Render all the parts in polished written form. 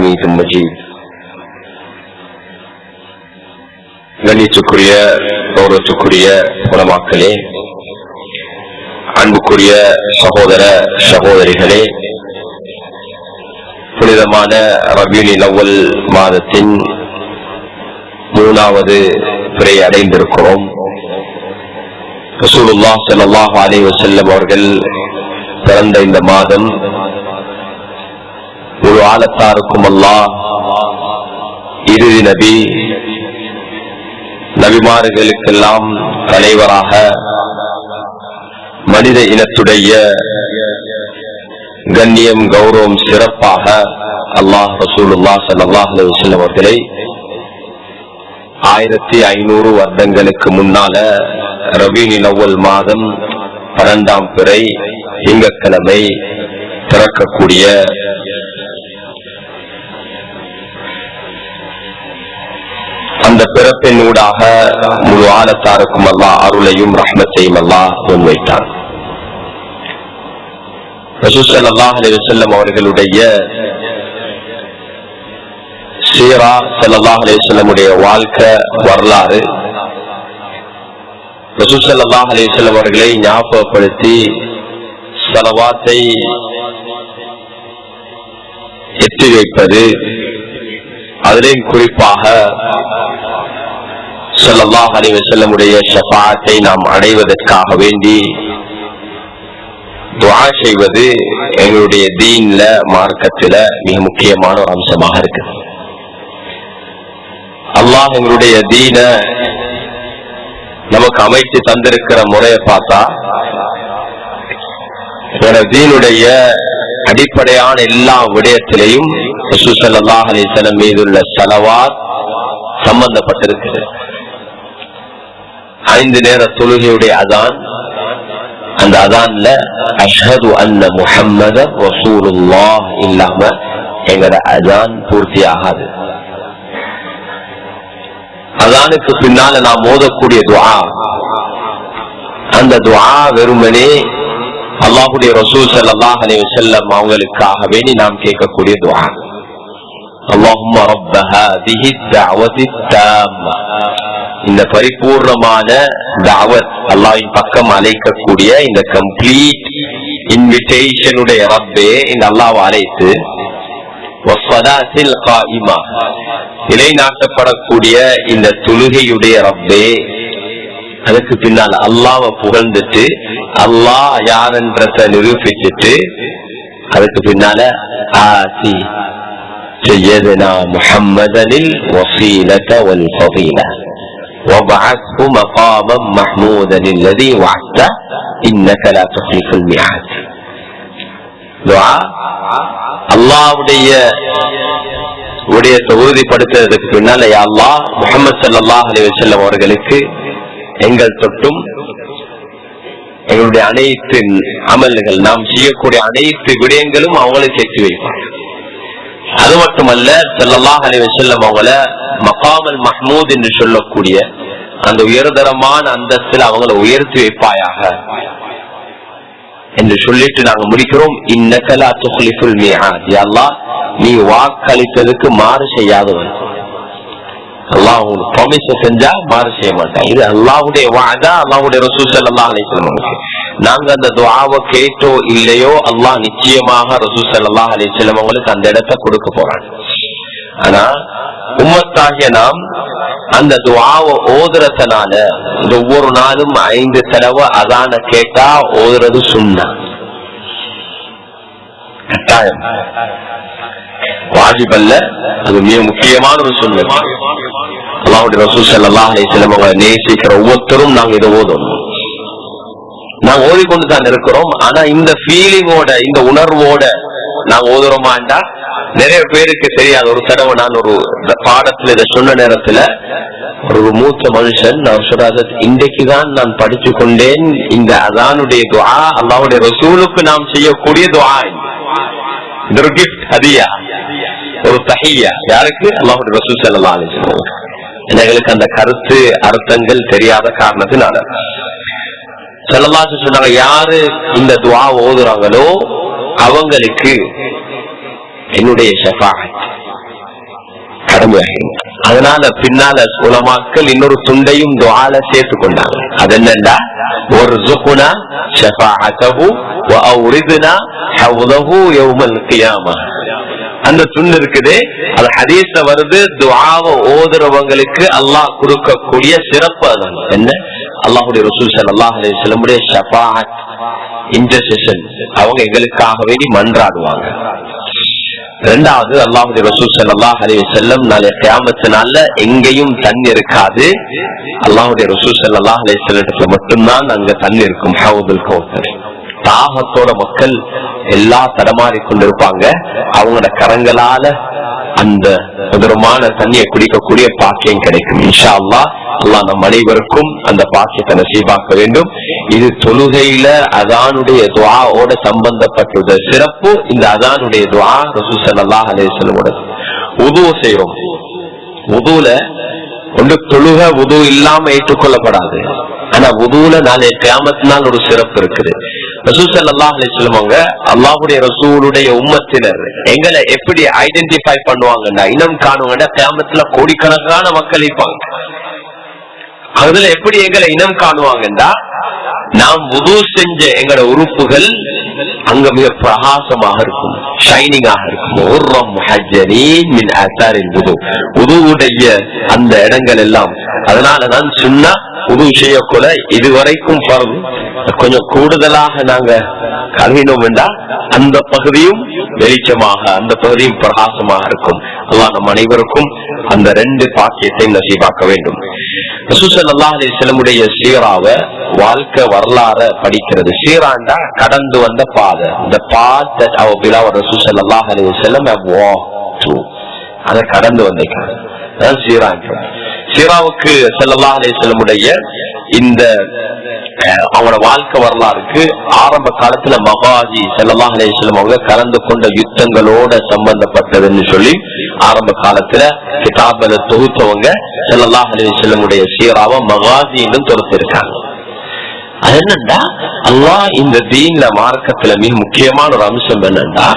حميد مجيد. கண்ணியத்துக்குரிய கௌரவத்துக்குரிய உலமாக்களே, அன்புக்குரிய சகோதர சகோதரிகளே, புனிதமான ரபியுல் அவ்வல் மாதத்தின் 3வது பிறை அடைந்திருக்கிறோம். ரசூலுல்லாஹ் ஸல்லல்லாஹு அலைஹி வஸல்லம் அவர்கள் பிறந்த இந்த மாதம் ஒரு ஆலத்தாருக்கும் அல்லாஹ் இறுதி நபி, நபிமார்களுக்கெல்லாம் தலைவராக, மனித இனத்துடைய கண்ணியம் கௌரவம் சிறப்பாக அல்லாஹ் ரசூலுல்லாஹ் ஸல்லல்லாஹு அலைஹி வஸல்லம் அவர்களை 1500 வருடங்களுக்கு முன்னால ரபியுல் அவ்வல் மாதம் 12ஆம் பிறை திங்கட்கிழமை பிறக்கக்கூடிய அந்த பிறப்பின் ஊடாக முழு ஆலத்தாருக்கும் அல்லாஹ் அருளையும் ரஹ்மத்தையும் அல்லாஹ் முன்வைத்தார். ரசூல் ஸல்லல்லாஹு அலைஹி வஸல்லம் அவர்களுடைய சீரா, ஸல்லல்லாஹு அலைஹி வஸல்லம் உடைய வாழ்க்கை வரலாறு, ரசூல் ஸல்லல்லாஹு அலைஹி வஸல்லம் அவர்களை ஞாபகப்படுத்தி ஸலவாத்தை எட்டி வைப்பது, அதிலும் குறிப்பாக ஸல்லல்லாஹு அலைஹி வஸல்லம் உடைய ஷஃபாஅத்தை நாம் அடைவதற்காக வேண்டி துஆ செய்வது எங்களுடைய தீன்ல, மார்க்கத்தில மிக முக்கியமான ஒரு அம்சமாக இருக்கு. அல்லாஹ் எங்களுடைய தீன நமக்கு அமைத்து தந்திருக்கிற முறையை பார்த்தா, தீனுடைய அடிப்படையான எல்லா விடயத்திலையும் ரசூல் ஸல்லல்லாஹு அலைஹி வஸல்லம் மீதுள்ள ஸலவாத் சம்பந்தப்பட்டிருக்கிறது. 5 நேர தொழுகையுடைய அதான், அந்த அதான்ல அஷ்ஹது அன்ன முஹம்மதர் ரசூலுல்லாஹ் இல்லாம எங்கட அதான் பூர்த்தி ஆகாது. அதானுக்கு பின்னால நாம் ஓதக்கூடிய துஆ, அந்த துஆ வெறுமனே அல்லாஹ்வுடைய ரசூல் ஸல்லல்லாஹு அலைஹி வஸல்லம் அவங்களுக்காக வேண்டி நாம் கேட்கக்கூடிய துஆ. அல்லாஹும்ம ரப்ப ஹாதிஹி தஅவதி தாம்மா, இந்த பரிபூர்ணமான தஅவத், அல்லாஹ்வின் பக்கம் அழைக்கக்கூடிய இந்த கம்ப்ளீட் இன்விடேஷனுடைய ரப்பே, இந்த அல்லாஹ்வை அழைத்து வஸ்ஸலாத்தில் காயிமா, நிலைநாட்டப்படக்கூடிய இந்த தொழுகையுடைய ரப்பே, அதுக்கு பின்னால் அல்லாஹ்வை புகழ்ந்துட்டு அல்லாஹ் யாருன்றத நிரூபிச்சுட்டு அதுக்கு பின்னால ஆதி சய்யதுனா முஹம்மதனில் வஸீலத வல் ஃபதீல வபஅத்ஹு மகாமம் மஹ்மூதன் அல்லதி வஅத இன்னக லா துக்லிஃபுல் மிஆத். துஆ அல்லாஹ்வுடைய விடயத்தை உறுதிப்படுத்துறதுக்கு பின்னால, யா அல்லாஹ் முஹம்மது ஸல்லல்லாஹு அலைஹி வஸல்லம் அவர்களுக்கு எங்கள் தொட்டும் எங்களுடைய அனைத்து அமல்கள், நாம் செய்யக்கூடிய அனைத்து விடயங்களும் அவங்களை சேர்த்து வைப்பாங்க. அது மட்டுமல்ல, ஸல்லல்லாஹு அலைஹி வஸல்லம் அவங்கள மகாமல் மஹ்மூத் என்று சொல்லக்கூடிய அந்த உயர்தரமான அந்தஸ்தில் அவங்களை உயர்த்தி வைப்பாயாக என்று சொல்லிட்டு நாங்க முடிக்கிறோம். இன்னக லா துக்லிஃபுல் மிஆத், யா அல்லாஹ் நீ வாக்களித்ததுக்கு மாறு செய்யாதவன். அல்லாஹ் உங்களுக்கு ப்ராமிஸ் செஞ்சா மாறு செய்ய மாட்டான். இது அல்லாஹ்வுடைய வஅதா, அல்லாஹ்வுடைய ரசூல் ஸல்லல்லாஹு அலைஹி வஸல்லம். நாங்க அந்த துஆவை கேட்டோ இல்லையோ, அல்லாஹ் நிச்சயமாக ரசூல் ஸல்லல்லாஹு அலைஹி வஸல்லம் அவங்களுக்கு அந்த இடத்தை கொடுக்க போறாங்க. ஆனா உம்மத்தாகிய நாம் அந்த துஆவை ஓதுறதுனால ஒவ்வொரு நாளும் 5 தடவை அதான கேட்டா ஓதுறது சுன்னா, கட்டாயம், வாஜிப் அல்ல, அது மிக முக்கியமான ஒரு சுன்னத். அல்லாஹ்வுடைய ரசூல் ஸல்லல்லாஹு அலைஹி வஸல்லம் அவங்களை நேசிக்கிற ஒவ்வொருத்தரும் நாங்க இதை ஓதணும். நாங்க ஓதிக்கொண்டு தான் இருக்கிறோம். ஆனா இந்த ஃபீலிங்கோட, இந்த உணர்வோட நாங்க ஓதுறோமாண்டா நிறைய பேருக்கு தெரியாது. ஒரு தடவை நான் ஒரு பாடத்துல இதை சொன்ன நேரத்துல ஒரு மூத்த மனுஷன் நான் சொல்றாரு, இன்றைக்குதான் நான் படிச்சு கொண்டேன் இந்த அதானுடைய துஆ அல்லாஹ்வுடைய ரசூலுக்கு நாம் செய்யக்கூடிய துஆ. இது ஒரு கிஃப்ட், ஹதியா, ஒரு தஹியா. யாருக்கு? அல்லாஹ்வுடைய ரசூல் ஸல்லல்லாஹு அலைஹி வஸல்லம். எங்களுக்கு அந்த கருத்து அர்த்தங்கள் தெரியாத காரணத்தினால ஸல்லல்லாஹு அலைஹி வஸல்லம் சொன்னாங்க, யாரு இந்த துஆ ஓதுறாங்களோ அவங்களுக்கு என்னுடைய ஷஃபாஅத், கடமையாகும். அதனால பின்னால உலமாக்கள் இன்னொரு துண்டையும் துஆல சேர்த்து கொண்டாங்க. அது என்னன்னா வர்ஸுக்னா ஷஃபாஅத்தஹு வ அவ்ரித்னா ஹவ்லஹு யௌமல் கியாமah. அந்த துண்டு இருக்குது, அது ஹதீஸ்ல வருது. துஆவை ஓதுறவங்களுக்கு அல்லாஹ் கொடுக்கக்கூடிய சிறப்பு அதான் என்ன, அல்லாஹ்வுடைய ரசூல் ஸல்லல்லாஹு அலைஹி வஸல்லம் உடைய ஷஃபாஅத், இன்டர்செஷன், அவங்க எங்களுக்காக வேண்டி மன்றாடுவாங்க. இரண்டாவது, அல்லாஹ்வுடைய ரசூல் ஸல்லல்லாஹு அலைஹி வஸல்லம் நாளை கியாமத் நாள்ல எங்கேயும் தண்ணி இருக்காது, அல்லாஹ்வுடைய ரசூல் ஸல்லல்லாஹு அலைஹி வஸல்லம் மட்டும்தான் அங்க தண்ணி இருக்கும். ஹவுதுல் கௌசர். தாகத்தோட மக்கள் எல்லா தடமாறி கொண்டிருப்பாங்க. அவங்களோட கரங்களால அந்த மதுரமான தண்ணியை குடிக்கக்கூடிய பாக்கியம் கிடைக்கும். இன்ஷா அல்லாஹ் அல்லாஹ் நம் அனைவருக்கும் அந்த பாக்கியத்தை நசீபாக்க வேண்டும். இது தொழுகையில அதானுடைய துஆவோட சம்பந்தப்பட்ட சிறப்பு. இந்த அதானுடைய துஆ ரசூல் ஸல்லல்லாஹு அலைஹி வஸல்லம் வுது செய்றோம். வுதுல ஒன்று தொழுக வுது இல்லாம ஏற்றுக்கொள்ளப்படாது. ஆனா வுதுல நாளை கியாமத் நாள் ஒரு சிறப்பு இருக்குது. ரசூல் ஸல்லல்லாஹு அலைஹி வஸல்லம் அவங்க அல்லாஹ்வுடைய ரசூலுடைய உம்மத்தினர் எங்களை எப்படி ஐடென்டிஃபை பண்ணுவாங்கன்னா, இனம் காணுங்கன்னா கியாமத்துல கோடிக்கணக்கான மக்கள் இருப்பாங்க. அதுல எப்படி எங்களை இனம் காணுவாங்கன்னா, நாம் வுது செஞ்ச எங்களோட உறுப்புகள் அங்க மிக பிரகாசமாக இருக்கும், ஷைனிங்காக இருக்கும். வுதுவுடைய அந்த இடங்கள் எல்லாம். அதனாலதான் சுன்னா வுது செய்யக்கூட இதுவரைக்கும் கொஞ்சம் கூடுதலாக நாங்க கருவினோம் என்றா அந்த பகுதியும் வெளிச்சமாக, அந்த பகுதியும் பிரகாசமாக இருக்கும். அல்லாஹ் நம் அனைவருக்கும் அந்த ரெண்டு பாக்கியத்தை நசீபாக்க வேண்டும். ரசூல் ஸல்லல்லாஹு அலைஹி வஸல்லம் உடைய சீராவை, வாழ்க்கை வரலாறு படிக்கிறது. சீராண்டா கடந்து வந்த பாதை. the path that our beloved Rasul sallallahu alaihi wasallam have walked through, அதை கடந்து வந்திருக்காங்க. அதான் சீரா. சீராவுக்கு ஸல்லல்லாஹு அலைஹி வஸல்லம் உடைய இந்த அவங்களோட வாழ்க்கை வரலாறுக்கு ஆரம்ப காலத்துல மகாஜி ஸல்லல்லாஹு அலைஹி வஸல்லம் அவங்க கலந்து கொண்ட யுத்தங்களோட சம்பந்தப்பட்டதுன்னு சொல்லி ஆரம்ப காலத்துல கிதாபுல தொகுத்தவங்க ஸல்லல்லாஹு அலைஹி வஸல்லம் உடைய சீராவை மகாஜி என்றும் தொடுத்திருக்காங்க. அது என்னண்டா, அல்லாஹ் இந்த தீன்ல மார்க்கத்துல மிக முக்கியமான ஒரு அம்சம் என்னண்டா,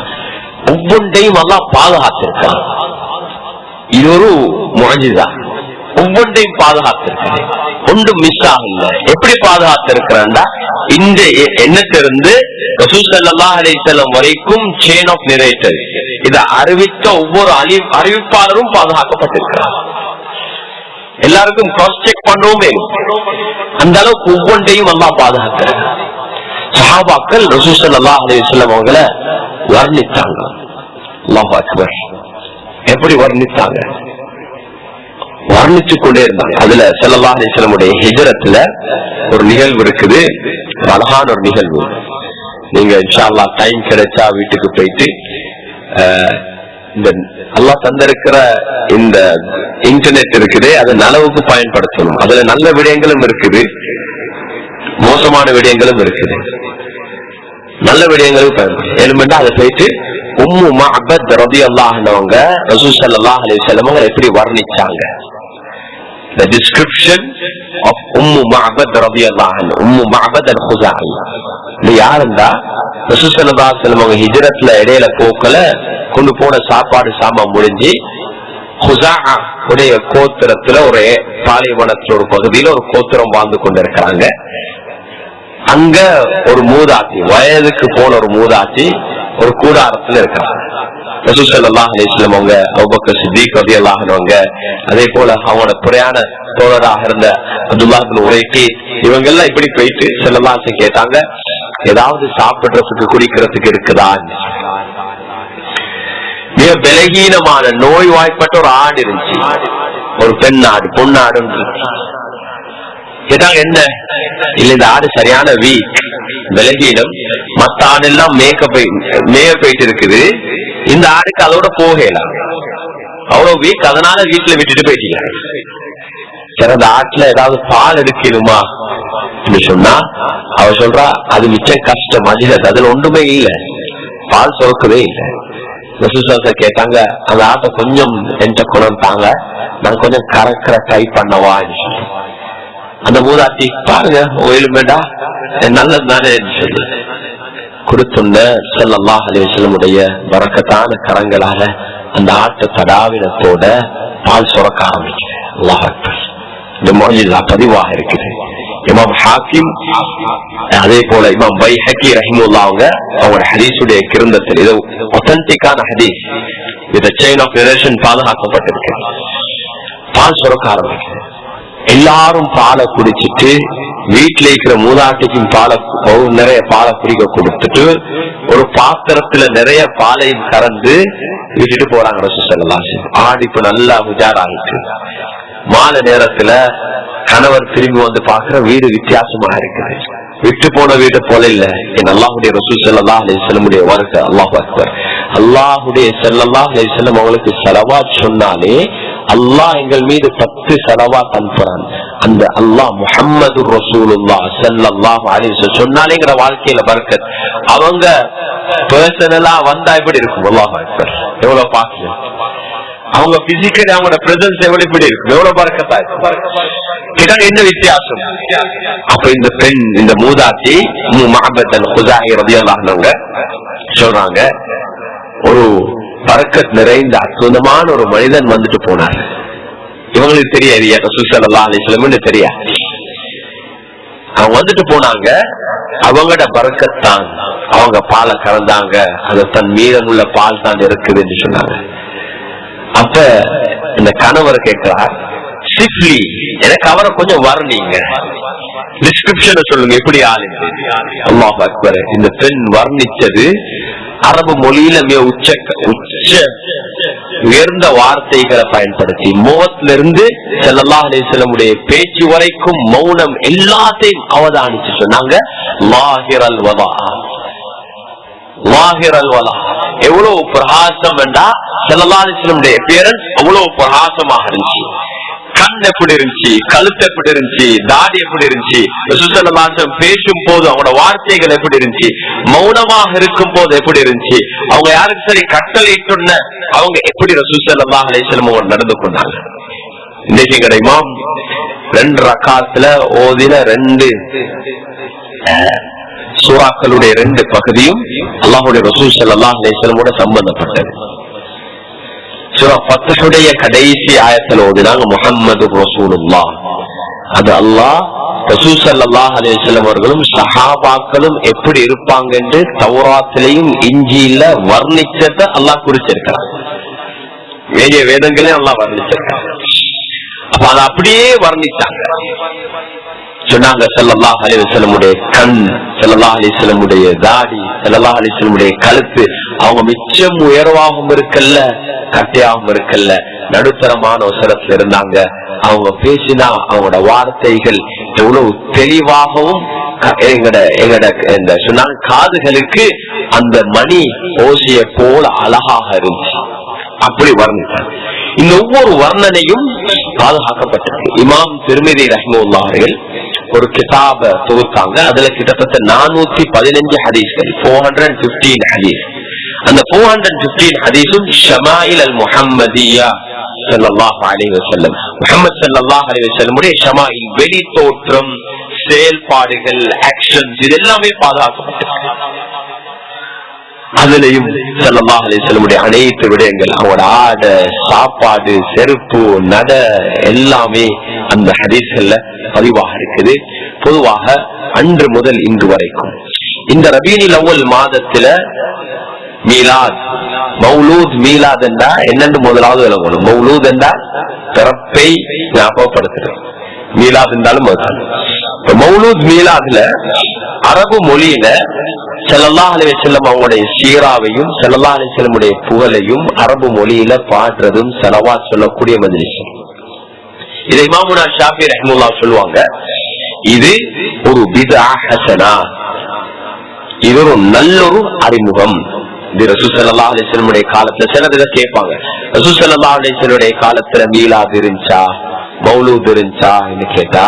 ஒவ்வொன்றையும் அல்லாஹ் பாதுகாத்திருக்கான். இது ஒரு முஅஜிஸா. ஒவ்வொன்றையும் பாதுகாத்திருக்கிறேன், ஒன்றும் மிஸ் ஆகல. எப்படி பாதுகாத்திருக்கிறேன்டா, இந்த எண்ணத்திலிருந்து ரசூல் ஸல்லல்லாஹு அலைஹி வஸல்லம் வரைக்கும் செயின் ஆஃப் நரேட்டர், இதை அறிவித்த ஒவ்வொரு அறிவிப்பாளரும் பாதுகாக்கப்பட்டிருக்கிறார். எல்லாருக்கும் கிராஸ் செக் பண்ணுவோமே, அந்த அளவுக்கு ஒவ்வொன்றையும் அல்லாஹ் பாதுகாக்கிறார். சஹாபாக்கள் ரசூல் ஸல்லல்லாஹு அலைஹி வஸல்லம் அவங்களை வர்ணித்தாங்க. அல்லாஹ் அக்பர். எப்படி வர்ணித்தாங்க? வர்ணிச்சு கொண்டே இருந்தாங்க. அதுல ஸல்லல்லாஹு அலைஹி வஸல்லம் உடைய ஹிஜ்ரத்துல ஒரு நிகழ்வு இருக்குது, அழகான ஒரு நிகழ்வு. நீங்க இன்ஷா அல்லாஹ் டைம் கிடைச்சா வீட்டுக்கு போயிட்டு இந்த அல்லாஹ் தந்திருக்கிற இந்த இன்டர்நெட் இருக்குது, அதை நலவுக்கு பயன்படுத்தணும். அதுல நல்ல விடயங்களும் இருக்குது, மோசமான விடயங்களும் இருக்குது. நல்ல விடயங்களும் பயன்படுத்த அதை போயிட்டு உம்மு மஅபத் ரலியல்லாஹு அன்ஹுங்க ரசூல் ஸல்லல்லாஹு அலைஹி வஸல்லம் எப்படி வர்ணிச்சாங்க. The description of உம்மு மஅபத் ரலியல்லாஹு அன்ஹு, உம்மு மஅபத் அல்-குஸாஇ. இது யாருன்னா, ரசூல் ஸல்லல்லாஹு அலைஹி வஸல்லம் ஹிஜ்ரத்ல இடையில போக்கல கொண்டு போன சாப்பாடு சாமான் முடிஞ்சு குஸாஅ உடைய கோத்திரத்துல ஒரு பாலைவனத்துல ஒரு பகுதியில ஒரு கோத்திரம் வாழ்ந்து கொண்டிருக்கிறாங்க. அங்க ஒரு மூதாட்டி, வயதுக்கு போன ஒரு மூதாட்டி ஒரு கூடாரத்துல இருக்கிறாங்க. ரசூல் ஸல்லல்லாஹு அலைஹி வஸல்லம் அவங்க, அபூபக்கர் சித்திக் ரலியல்லாஹு அன்ஹு, அதே போல அவங்களோட புரையான தோழராக இருந்த அப்துல்லாஹ் இப்னு உரைக்கி, இவங்க எல்லாம் இப்படி போயிட்டு ஸல்லல்லாஹு அலைஹி வஸல்லம் கேட்டாங்க, ஏதாவது சாப்பிடுறதுக்கு குடிக்கிறதுக்கு இருக்குதா? மிக பலகீனமான நோய் வாய்ப்பட்ட ஒரு ஆடு இருந்துச்சு, ஒரு பெண் ஆடு, பொன்னாடு. கேட்டாங்க என்ன? இல்ல, இந்த ஆடு சரியான வீக், பலகீனம், மத்த ஆடு எல்லாம் மேய போயிட்டு இருக்குது, இந்த ஆடுக்கு அதோட போகலாம், அவ்வளவு வீக், அதனால வீட்டுல விட்டுட்டு போயிட்டீங்க. சரி, அந்த ஆட்டுல ஏதாவது பால் எடுக்கணுமா சொன்னா அவ சொல்றா, அது மிச்சம் கஷ்டம், அதுல ஒன்றுமே இல்லை, பால் சுரக்கவே இல்லை. கேட்டாங்க, அந்த ஆட்டை கொஞ்சம் எந்த குணம் தாங்க, நான் கொஞ்சம் கறக்கிற ட்ரை பண்ணவா? அந்த மூதாட்டி பாருங்க, ஓயிலுமேடா நல்லது தானே சொல்லு கொடுத்துள்ள ஸல்லல்லாஹு அலைஹி வஸல்லம் உடைய பரக்கத்தான கரங்களால அந்த ஆட்டை தடாவினத்தோட பால் சுரக்க ஆரம்பிக்குது. அல்லாஹ் அக்பர். இந்த முஅஜிஸா பதிவாக இருக்குது. இமாம் ஹாக்கிம் அதே போல இமாம் பைஹகி ரஹிமஹுல்லாஹ் அவங்க ஹதீஸுடைய கிரந்தத்தில் இது ஒத்தன்டிக்கான ஹதீஸ், வித் செயின் ஆஃப் நரேஷன் பாதுகாக்கப்பட்டிருக்கு. பால் சுரக்க ஆரம்பிக்குது. எல்லாரும் பாலை குடிச்சிட்டு வீட்டுல இருக்கிற மூதாட்டிக்கும் பாலை நிறைய பாலை குடிக்க கொடுத்துட்டு ஒரு பாத்திரத்துல நிறைய பாலையும் கறந்து விட்டுட்டு போறாங்க ரசூலுல்லாஹி ஸல்லல்லாஹு அலைஹி வஸல்லம். ஆடிப்பு நல்லா உஜார் ஆகிட்டு மாலை நேரத்துல கணவர் திரும்பி வந்து பாக்குற வீடு வித்தியாசமா இருக்குது. விட்டு போன வீடு போல இல்ல. என் அல்லாஹுடைய ரசூல் ஸல்லல்லாஹு அலைஹி வஸல்லமுடைய வருகை. அல்லாஹ் அக்பர். அல்லாஹுடைய ஸல்லல்லாஹு அலைஹி வஸல்லம் அவங்களுக்கு ஸலவாத் சொன்னாலே அல்லாஹ் எங்கள் மீது 10 ஸலவாத் அனுப்புறான். அந்த அல்லாஹ் முஹம்மது ரசூலுல்லாஹ் ஸல்லல்லாஹு அலைஹி வஸல்லம் சொன்னாலேங்கிற வாழ்க்கையில பரக்கத். அவங்க பர்சனலா வந்தா எப்படி இருக்கும்? அல்லாஹ் அக்பர். எவ்வளவு பாக்கல அவங்க பிசிக்கலி அவங்களோட பிரசன்ஸ் எவ்வளவு இப்படி இருக்கும், எவ்வளவு பரக்கத்தா இருக்கும். என்ன வித்தியாசம்? அப்ப இந்த பெண், இந்த மூதாட்டி மஅபத் அல்-குஸாஇ ரலியல்லாஹு அன்ஹு சொல்றாங்க, ஒரு பரக்கத் நிறைந்த அற்புதமான ஒரு மனிதன் வந்துட்டு போனார். இவங்களுக்கு தெரியாது ரசூல் ஸல்லல்லாஹு அலைஹி வஸல்லம் தெரியா. அவங்க வந்துட்டு போனாங்க. அவங்களோட பரக்கத் தான் அவங்க பாலை கறந்தாங்க. அது தன் மீதமுள்ள பால் தான் இருக்குது என்று சொன்னாங்க. அப்ப இந்த கணவர் கேட்கிறார், சிப்லி எனக்கு அவரை கொஞ்சம் வர்ணிங்க, டிஸ்கிரிப்ஷன் சொல்லுங்க, எப்படி ஆளு. அல்லாஹ் அக்பர். இந்த பெண் வர்ணிச்சது அரபு மொழியில மிக உச்ச உயர்ந்த வார்த்தைகளை பயன்படுத்தி முகத்துல இருந்து ஸல்லல்லாஹு அலைஹி வஸல்லமுடைய பேச்சு வரைக்கும் மௌனம் எல்லாத்தையும் அவதானிச்சு சொன்னாங்க. லாஹிரல் வலா, லாஹிரல் வலா. எவ்வளவு பிரகாசம் என்றா ஸல்லல்லாஹு அலைஹி வஸல்லமுடைய appearance அவ்வளவு பிரகாசமாக இருந்துச்சு. கண் எப்படி இருந்துச்சு, கழுத்து எப்படி இருந்துச்சு, தாடி எப்படி இருந்துச்சு, ரசூல் ஸல்லல்லாஹு அலைஹி வஸல்லம் பேசும் போது அவங்களோட வார்த்தைகள் எப்படி இருந்துச்சு, மௌனமாக இருக்கும் போது எப்படி இருந்துச்சு, அவங்க யாருக்கு சரி கட்டளை சொன்ன அவங்க எப்படி ரசூல் ஸல்லல்லாஹு அலைஹி வஸல்லம் அவங்க நடந்து கொண்டாங்க. இன்னைக்கு எங்கட இமாம் 2 ரக்காத்துல ஓதின 2 சூறாக்களுடைய 2 பகுதியும் அல்லாஹ்வுடைய ரசூல் ஸல்லல்லாஹு அலைஹி வஸல்லமோட சம்பந்தப்பட்டது. சூரா ஃபத்ஹுடைய கடைசி ஆயத்துல ஓதினாங்க முஹம்மது ரசூலுல்லாஹ். அது அல்லாஹ் ரசூல் ஸல்லல்லாஹு அலைஹி வஸல்லம் அவர்களும் சஹாபாக்களும் எப்படி இருப்பாங்க என்று தௌராத்திலையும் இஞ்சியில வர்ணிச்சத அல்லாஹ் குறிச்சிருக்கிறான். வேதிய வேதங்களையும் அல்லாஹ் வர்ணிச்சிருக்கான். அப்ப அதை அப்படியே வர்ணிச்சாங்க. சொன்னாங்க ஸல்லல்லாஹு அலைஹி வஸல்லமுடைய கண், ஸல்லல்லாஹு அலைஹி வஸல்லமுடைய தாடி, ஸல்லல்லாஹு அலைஹி வஸல்லமுடைய கழுத்து அவங்க மிச்சம் உயர்வாகவும் இருக்கல்ல, கட்டையாகவும் இருக்கல்ல, நடுத்தரமான உசரத்துல இருந்தாங்க. அவங்க பேசினா அவங்களோட வார்த்தைகள் எவ்வளவு தெளிவாகவும் எங்கட சொன்னாங்க காதுகளுக்கு அந்த மணி ஓசைய போல அழகாக இருந்துச்சு. அப்படி வர்ணித்தாங்க. இந்த ஒவ்வொரு வர்ணனையும் பாதுகாக்கப்பட்டிருக்கு. இமாம் திர்மிதி ரஹ்மத்துல்லாஹி அவர்கள் ஒரு கிதாப தொகுத்தாங்க. அதுல கிட்டத்தட்ட 415 ஹதீஸ்கள், 415 ஹதீஸ். அந்த 415 ஹதீஸும் ஷமாயில் அல் முஹம்மதியா ஸல்லல்லாஹு அலைஹி வஸல்லம், முஹம்மது ஸல்லல்லாஹு அலைஹி வஸல்லமுடைய ஷமாயில், வெளி தோற்றம், செயல்பாடுகள், ஆக்ஷன்ஸ், இது எல்லாமே பாதுகாக்கப்பட்டிருக்கு. அதுலயும் ஸல்லல்லாஹு அலைஹி வஸல்லமுடைய அனைத்து விடயங்கள், அவங்களோட ஆடை, சாப்பாடு, செருப்பு, நட எல்லாமே அந்த ஹதீஸ்கள்ல பதிவாக இருக்குது. பொதுவாக அன்று முதல் இன்று வரைக்கும் இந்த ரபீஉல் அவ்வல் மாதத்துல மீலாத், மௌலூத், மீலாத் என்றா என்னென்று முதலாவது விளங்கணும். மௌலூத் என்றா பிறப்பை ஞாபகப்படுத்துறது, மீலாத் என்றாலும் மௌலூத். மீலாதுல அரபு மொழியில ஸல்லல்லாஹு அலைஹி வஸல்லம் அவங்களுடைய சீராவையும் ஸல்லல்லாஹு அலைஹி வஸல்லமுடைய புகழையும் அரபு மொழியில பாடுறதும் ஸலவாத் சொல்லக்கூடிய மஜ்லிஸ். இதை இமாமுனா ஷாஃபி ரஹ்மத்துல்லாஹி சொல்லுவாங்க, இது ஒரு பித்ஆ ஹஸனா, இது ஒரு நல்லொரு அறிமுகம். இது ரசூல் ஸல்லல்லாஹு அலைஹி வஸல்லமுடைய காலத்துல சிலர் இதை கேட்பாங்க, ரசூல் ஸல்லல்லாஹு அலைஹி வஸல்லமுடைய காலத்துல மீலாத் இருந்துச்சா, மௌலூத் இருந்துச்சா கேட்டா,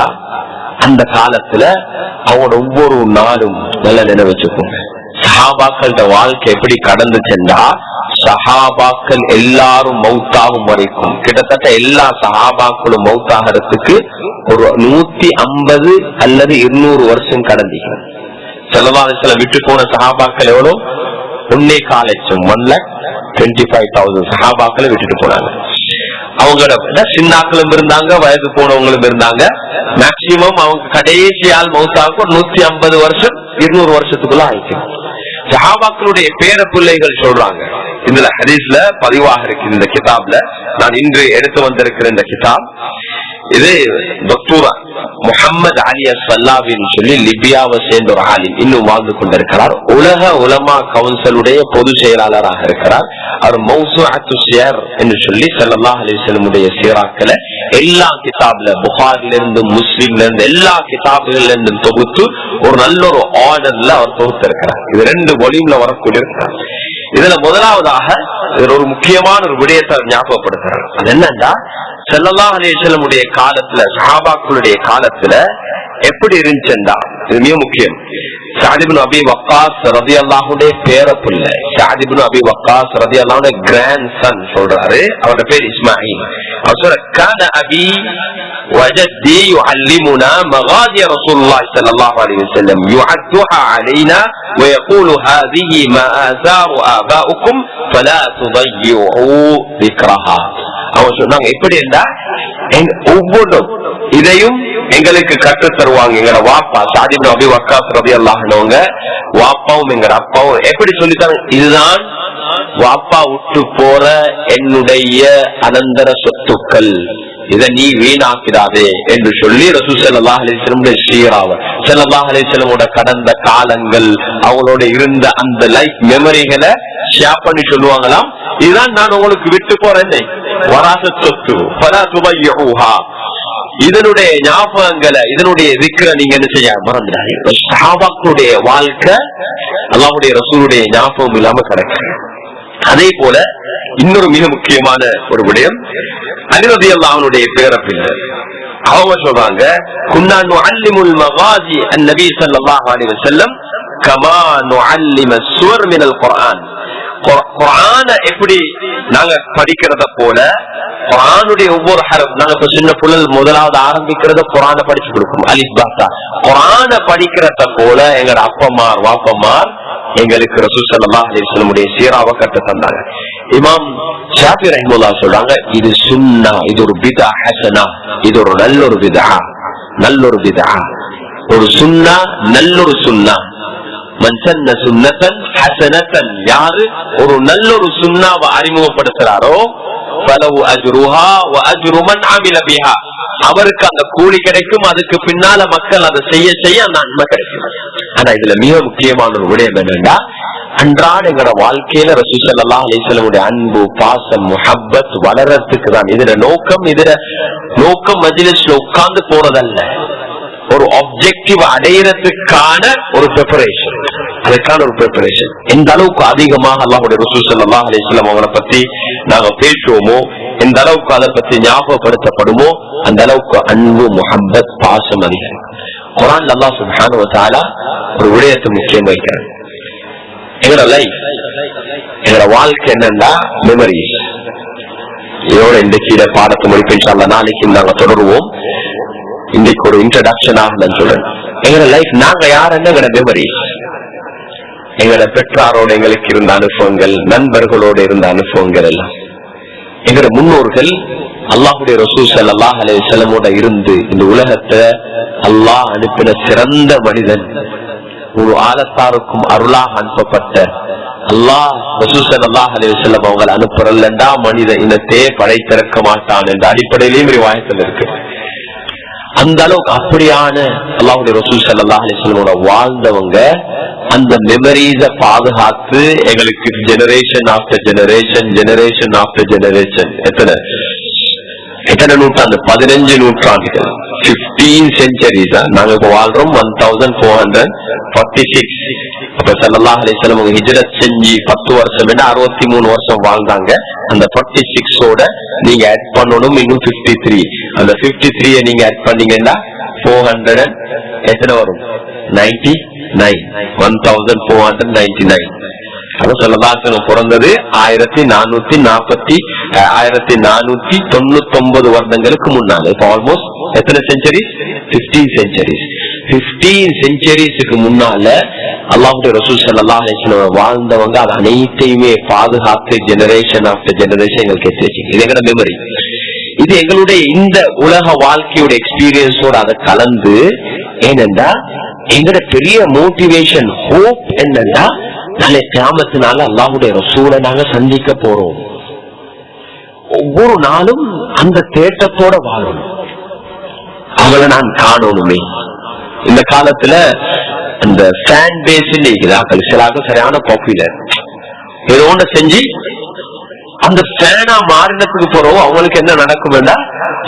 அந்த காலத்துல அவங்களோட ஒவ்வொரு நாளும் நல்ல நினைவச்சுக்கோங்க. சஹாபாக்களோட வாழ்க்கை எப்படி கடந்துச்சுண்டா, சஹாபாக்கள் எல்லாரும் மௌத்தாகும் வரைக்கும் கிட்டத்தட்ட எல்லா சஹாபாக்களும் மௌத்தாகிறதுக்கு ஒரு 150 அல்லது 200 வருஷம் கடந்தீங்க. ஸல்லல்லாஹு அலைஹி வஸல்லம் விட்டு போன சஹாபாக்கள் எவ்வளவு? 1.25 லட்சம், 1,25,000 சஹாபாக்களை விட்டுட்டு போனாங்க. அவங்களோட சின்னாக்களும் இருந்தாங்க, வயது போனவங்களும் இருந்தாங்க. மேக்சிமம் அவங்க கடைசியால் மௌத்தாவுக்கு 150 வருஷம் 200 வருஷத்துக்குள்ள ஆயிடுச்சு. சஹாபாக்களுடைய பேர பிள்ளைகள் சொல்றாங்க, இதுல ஹதீஸ்ல பதிவாக இருக்கு. இந்த கிதாப்ல நான் இன்று எடுத்து வந்திருக்கிற இந்த கிதாப், இது டாக்டர் முஹம்மது அலி அஸ்ஸல்லாவின்னு சொல்லி லிபியாவை சேர்ந்த ஒரு ஆலிம், இன்னும் வாழ்ந்து கொண்டிருக்கிறார். உலக உலமா கவுன்சிலுடைய பொதுச் செயலாளராக இருக்கிறார். அவர் மௌசூஅத்து ஸியர் என்று சொல்லி ஸல்லல்லாஹு அலைஹி வஸல்லம் சீராக்களை எல்லா கிதாப்ல, புகாரில இருந்து முஸ்லிம்ல இருந்து எல்லா கிதாபுகள்ல இருந்து தொகுத்து ஒரு நல்ல ஒரு ஆர்டர்ல அவர் தொகுத்து இருக்கிறார். இது 2 வால்யூம்ல வரக்கூடிய இருக்கிறார். இதுல முதலாவதாக ஒரு முக்கியமான ஒரு விடயத்தை ஞாபகப்படுத்துறார். அது என்னன்னா, ஸல்லல்லாஹு அலைஹி வஸல்லம் காலத்துல, சஹாபாக்களுடைய காலத்துல எப்படி இருந்துச்சுண்டா, இது மிக முக்கியம். சஅத் இப்னு அபி வக்காஸ் ரலியல்லாஹுடைய பேரப்பிள்ளை, சஅத் இப்னு அபி வக்காஸ் ரலியல்லாஹுடைய கிராண்ட் சன் சொல்றாரு, அவரோட பேர் இஸ்மாயில். அவர் சொல்ற, கான அபி وجدي يعلمنا مغازي رسول الله صلى الله عليه وسلم يعدها علينا ويقول هذه ما آثار آباؤكم فلا تضيعوا ذكرها. அவன் சொன்னாங்க, எப்படி இருந்தா ஒவ்வொன்றும் இதையும் எங்களுக்கு கற்று தருவாங்க. எங்கட வாப்பா சஅத் இப்னு அபி வக்காஸ் ரலியல்லாஹு அன்ஹுங்க வாப்பாவும் எங்கட அப்பாவும் எப்படி சொல்லித்தாங்க, இதுதான் வாப்பா விட்டு போற என்னுடைய அனந்தர சொத்துக்கள், இதை நீ வீணாக்கிறாதே என்று சொல்லி ரசூல் ஸல்லல்லாஹு அலைஹி வஸல்லம் சீராவ ஸல்லல்லாஹு அலைஹி வஸல்லம் கடந்த காலங்கள் அவங்களோட இருந்த அந்த லைஃப் மெமரிகளை ஷேர் பண்ணி சொல்லுவாங்களாம், இதுதான் நான் உங்களுக்கு விட்டு போறேன் வராசத் சொத்து, ஃபலா துபய்யுஹா. இதனுடைய ஞாபகங்களை, இதனுடைய திக்ர நீங்க என்ன செய்ய மறந்துடாதீங்க. சஹாபாக்களுடைய வாழ்க்கை அல்லாஹ்வுடைய ரசூலுடைய ஞாபகம் இல்லாம கிடக்கு. அதே போல இன்னொரு மிக முக்கியமான ஒரு விடயம், அலி ரலியல்லாஹு அன்ஹுடைய பேரப்பிள்ளை அவங்க சொல்றாங்க, குன்னா நுஅல்லிமுல் மகாஸி அன்-நபி ஸல்லல்லாஹு அலைஹி வஸல்லம் கமா நுஅல்லிமு ஸூர் மினல் குர்ஆன். குர்ஆன எப்படி நாங்க படிக்கிறத போல குர்ஆனுடைய ஒவ்வொரு ஹரஃப், நாங்க இப்ப சின்ன புள்ளல் முதலாவது ஆரம்பிக்கிறத குர்ஆன படிச்சு கொடுக்கணும், அலிஃப் பா தா. குர்ஆன படிக்கிறத போல எங்க அப்பமார் வாப்பமார் எங்களுக்கு ரசூல் ஸல்லல்லாஹு அலைஹி வஸல்லம் சீராவை கற்று தந்தாங்க. இமாம் ஷாஃபி ரஹ்மத்துல்லாஹி சொல்றாங்க, இது சுன்னா, இது ஒரு பிதா ஹஸனா, இது ஒரு நல்லொரு பிதா, நல்லொரு பிதா, ஒரு சுன்னா, நல்லொரு சுன்னா. மன் சன்ன சுன்னத்தன் ஹஸனத்தன், யாரு ஒரு நல்லொரு சுன்னாவை அறிமுகப்படுத்துறாரோ ஃபலஹு அஜ்ருஹா வ அஜ்ரு மன் அமில பிஹா, அவருக்கு அந்த கூலி கிடைக்கும், அதுக்கு பின்னால மக்கள் அதை செய்ய செய்ய அந்த நன்மை கிடைக்கும். ஆனா இதுல மிக முக்கியமான ஒரு விடயம் என்னன்னா, அன்றாட எங்களோட வாழ்க்கையில ரசூல் ஸல்லல்லாஹு அலைஹி வஸல்லம் அன்பு பாசம் முஹப்பத் வளர்றதுக்கு தான் இதுல நோக்கம். இதுல நோக்கம் மஜ்லிஸ்ல உட்கார்ந்து போறதல்ல, ஒரு ஆப்ஜெக்டிவ் அடையிறதுக்கான ஒரு ப்ரிப்பரேஷன், அதுக்கான ஒரு ப்ரிப்பரேஷன். எந்த அளவுக்கு அதிகமாக அல்லாஹ்வுடைய ரசூல் ஸல்லல்லாஹு அலைஹி வஸல்லம் அவங்களை பத்தி நாங்க பேசுவோமோ, எந்த அளவுக்கு அதை பத்தி ஞாபகப்படுத்தப்படுமோ, அந்த அளவுக்கு அன்பு முஹப்பத் பாசம் அதிகம். குர்ஆன்ல அல்லாஹ் சுப்ஹானஹு வ தஆலா ஒரு விடயத்தை முக்கியம் வைக்கிறார். எங்களோட லைஃப், எங்களோட வாழ்க்கை என்னன்னா மெமரிஸ். இதோட இன்றைக்கு பாடத்தை முடிப்பு இன்ஷா அல்லாஹ் நாளைக்கு நாங்க தொடருவோம். இன்னைக்கு ஒரு இன்ட்ரடக்ஷன் ஆகலன்னு சொல்றேன். எங்களோட லைஃப், நாங்க யாருன்னு எங்களோட மெமரிஸ், எங்களோட பெற்றாரோட எங்களுக்கு இருந்த அனுபவங்கள், நண்பர்களோட இருந்த அனுபவங்கள் எல்லாம். எங்களோட முன்னோர்கள் அல்லாஹ்வுடைய ரசூல் ஸல்லல்லாஹு அலைஹி வஸல்லம் இருந்து இந்த உலகத்தை அல்லாஹ் அனுப்பின சிறந்த மனிதன், ஒரு ஆலத்தாருக்கும் அருளாக அனுப்பப்பட்ட அல்லாஹ் ரசூல் ஸல்லல்லாஹு அலைஹி வஸல்லம் அவங்களை அனுப்புறல்லண்டா மனித இனத்தையே படைத்திருக்க மாட்டான் என்ற அடிப்படையிலேயும் ரிவாயத்தில் இருக்கு. அந்த அளவுக்கு அப்படியான அல்லாஹ்வுடைய ரசூல் ஸல்லல்லாஹு அலைஹி வஸல்லம் வாழ்ந்தவங்க அந்த மெமரிஸ பாதுகாத்து எங்களுக்கு generation after generation, generation after generation, எத்தனை நூற்றாண்டு, 15 நூற்றாண்டுகள், 15 செஞ்சுரிஸ். நாங்க இப்ப வாழ்றோம் 1446. அப்ப ஸல்லல்லாஹு அலைஹி வஸல்லம் ஹிஜ்ரத் செஞ்சு 10 வருஷம், 63 வருஷம் வாழ்ந்தாங்க. அந்த 46ஓட நீங்க ஆட் பண்ணணும் இன்னும் 53. அந்த 53 நீங்க ஆட் பண்ணீங்கன்னா 400 எத்தனை வரும்? 99. 1499. பிறந்தது 1499 வருடங்களுக்கு முன்னால. இப்ப ஆல்மோஸ்ட் எத்தனை செஞ்சுரி? 15 செஞ்சுரிஸ். 15 செஞ்சுரிஸுக்கு முன்னால அல்லாஹ்வுடைய ரசூல் ஸல்லல்லாஹு அலைஹி வஸல்லம் வாழ்ந்தவங்க அது அனைத்தையுமே பாதுகாத்து ஜெனரேஷன் ஆஃப்டர் ஜெனரேஷன் எங்களுக்கு எடுத்து வச்சுங்க. இது எங்கட மெமரி. இது எங்களுடைய இந்த உலக வாழ்க்கையோட எக்ஸ்பீரியன்ஸோட அதை கலந்து, ஏனென்றா எங்கட பெரிய மோட்டிவேஷன் ஹோப் என்னன்னா, நாளை கியாமத்தினால அல்லாஹ்வுடைய ரசூலை நாங்க சந்திக்க போறோம். ஒவ்வொரு நாளும் அந்த தேட்டத்தோட வாழணும், அவளை நான் காணணுமே. இந்த காலத்துல அந்த ஃபேன் பேஸ் சிலாக சரியான பாப்புலர், ஏதோ ஒண்ணு செஞ்சு அந்த ஃபேனா மாறினத்துக்கு போறோம். அவங்களுக்கு என்ன நடக்கும் வேண்டா,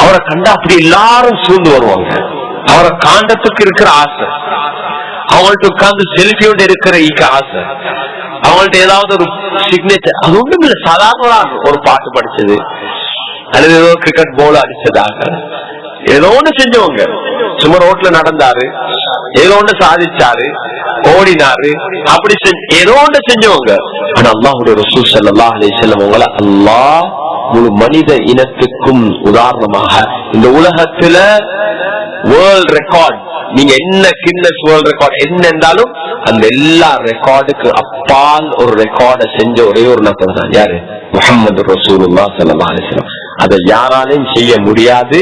அவரை கண்டா அப்படி எல்லாரும் சூழ்ந்து வருவாங்க. அவரை காண்டத்துக்கு இருக்கிற ஆசை, அவங்கள்ட்ட உட்கார்ந்து செல்ஃபியோட இருக்கிற ஆசை, அவங்கள்ட்ட ஏதாவது ஒரு சிக்னேச்சர். அது ஒண்ணும் இல்ல, சாதாரண ஒரு பாட்டு படிச்சது அல்லது ஏதோ கிரிக்கெட் போல அடிச்சதாக ஏதோ ஒண்ணு செஞ்சவங்க. சும்மா ரோட்ல நடந்தாரு, ஏதோ ஒண்ணு சாதிச்சாரு, ஓடினாரு, அப்படி ஏதோ ஒண்ணு செஞ்சவங்க. ஆனா அல்லாஹ்வுடைய ரசூல் ஸல்லல்லாஹு அலைஹி வஸல்லம் அவங்கள அல்லாஹ் முழு மனித இனத்துக்கும் உதாரணமாக இந்த உலகத்துல வேர்ல்ட் ரெக்கார்ட், நீங்க என்ன கின்னஸ் வேர்ல்ட் ரெக்கார்ட் என்ன இருந்தாலும் அந்த எல்லா ரெக்கார்டுக்கு அப்பால் ஒரு ரெக்கார்டை செஞ்ச ஒரே ஒரு நபர் தான். யாரு? முஹம்மது ரசூலுல்லாஹ் ஸல்லல்லாஹு அலைஹி வஸல்லம். அதை யாராலையும் செய்ய முடியாது,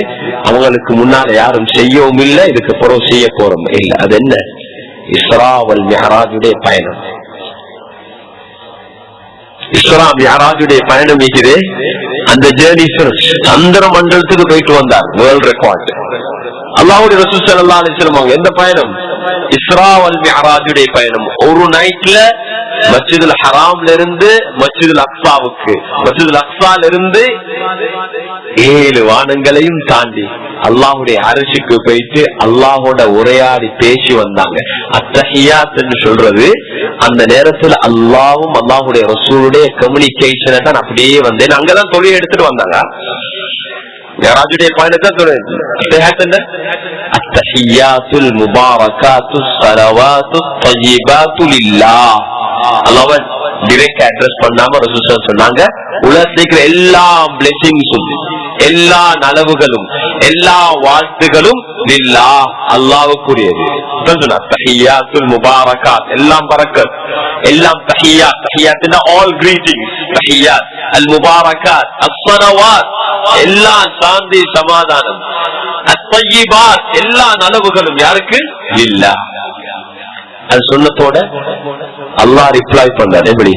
அவங்களுக்கு முன்னால யாரும் செய்யவும் இல்லை, இதுக்கு பிறகு செய்ய போறோம் இல்ல. அது என்ன? இஸ்ரா வல் மிஅராஜுடைய பயணம். இஸ்ரா மிஅராஜுடைய பயணம் இருக்குது. அந்த ஜேர்னி சந்திர மண்டலத்துக்கு போயிட்டு வந்தார், வேர்ல்ட் ரெக்கார்ட். அல்லாஹ்வுடைய ரசூல் ஸல்லல்லாஹு அலைஹி வஸல்லம் எந்த பயணம்? இஸ்ரா வல் மிஅராஜுடைய பயணம். ஒரு நைட்ல மஸ்ஜிதுல் ஹராம்ல இருந்து மஸ்ஜிதுல் அக்ஸாவுக்கு, மஸ்ஜிதுல் அக்ஸால இருந்து 7 வானங்களையும் தாண்டி அல்லாஹ்வுடைய அரிசிக்கு போயிட்டு அல்லாஹோட உரையாடி பேசி வந்தாங்க. அத்தஹியாத்னு சொல்றது அந்த நேரத்துல அல்லாஹ்வும் அல்லாஹ்வுடைய ரசூலுடைய கம்யூனிகேஷனை தான் அப்படியே வந்தேன். அங்கதான் தொழில் எடுத்துட்டு வந்தாங்க. மிஅராஜுடைய பயணத்தை அத்தஹியாத்துல் முபாரகாத்துஸ் ஸலவாத்துத் தய்யிபாத்து லில்லாஹ். அல்லாஹ்வை டைரக்ட் அட்ரஸ் பண்ணாம ரசூல் சொன்னாங்க, உலகத்துல எல்லா பிளெஸிங்ஸும், எல்லா நலவுகளும், எல்லா வாழ்த்துகளும் லில்லாஹ், அல்லாஹ்வுக்குரியது. தஹியாத்துல் முபாரகாத், எல்லாம் பரக்கத், எல்லாம் தஹியாத். தஹியாத்னா ஆல் கிரீட்டிங்ஸ், தஹியாத். அல் முபாரகாத் அஸ்ஸலவாத், எல்லா சாந்தி சமாதானம். அத்-தய்யிபாத், எல்லா நலவுகளும் யாருக்கு? லில்லாஹ். அது சொன்னதோட அல்லாஹ் ரிப்ளை பண்ணார், எப்படி?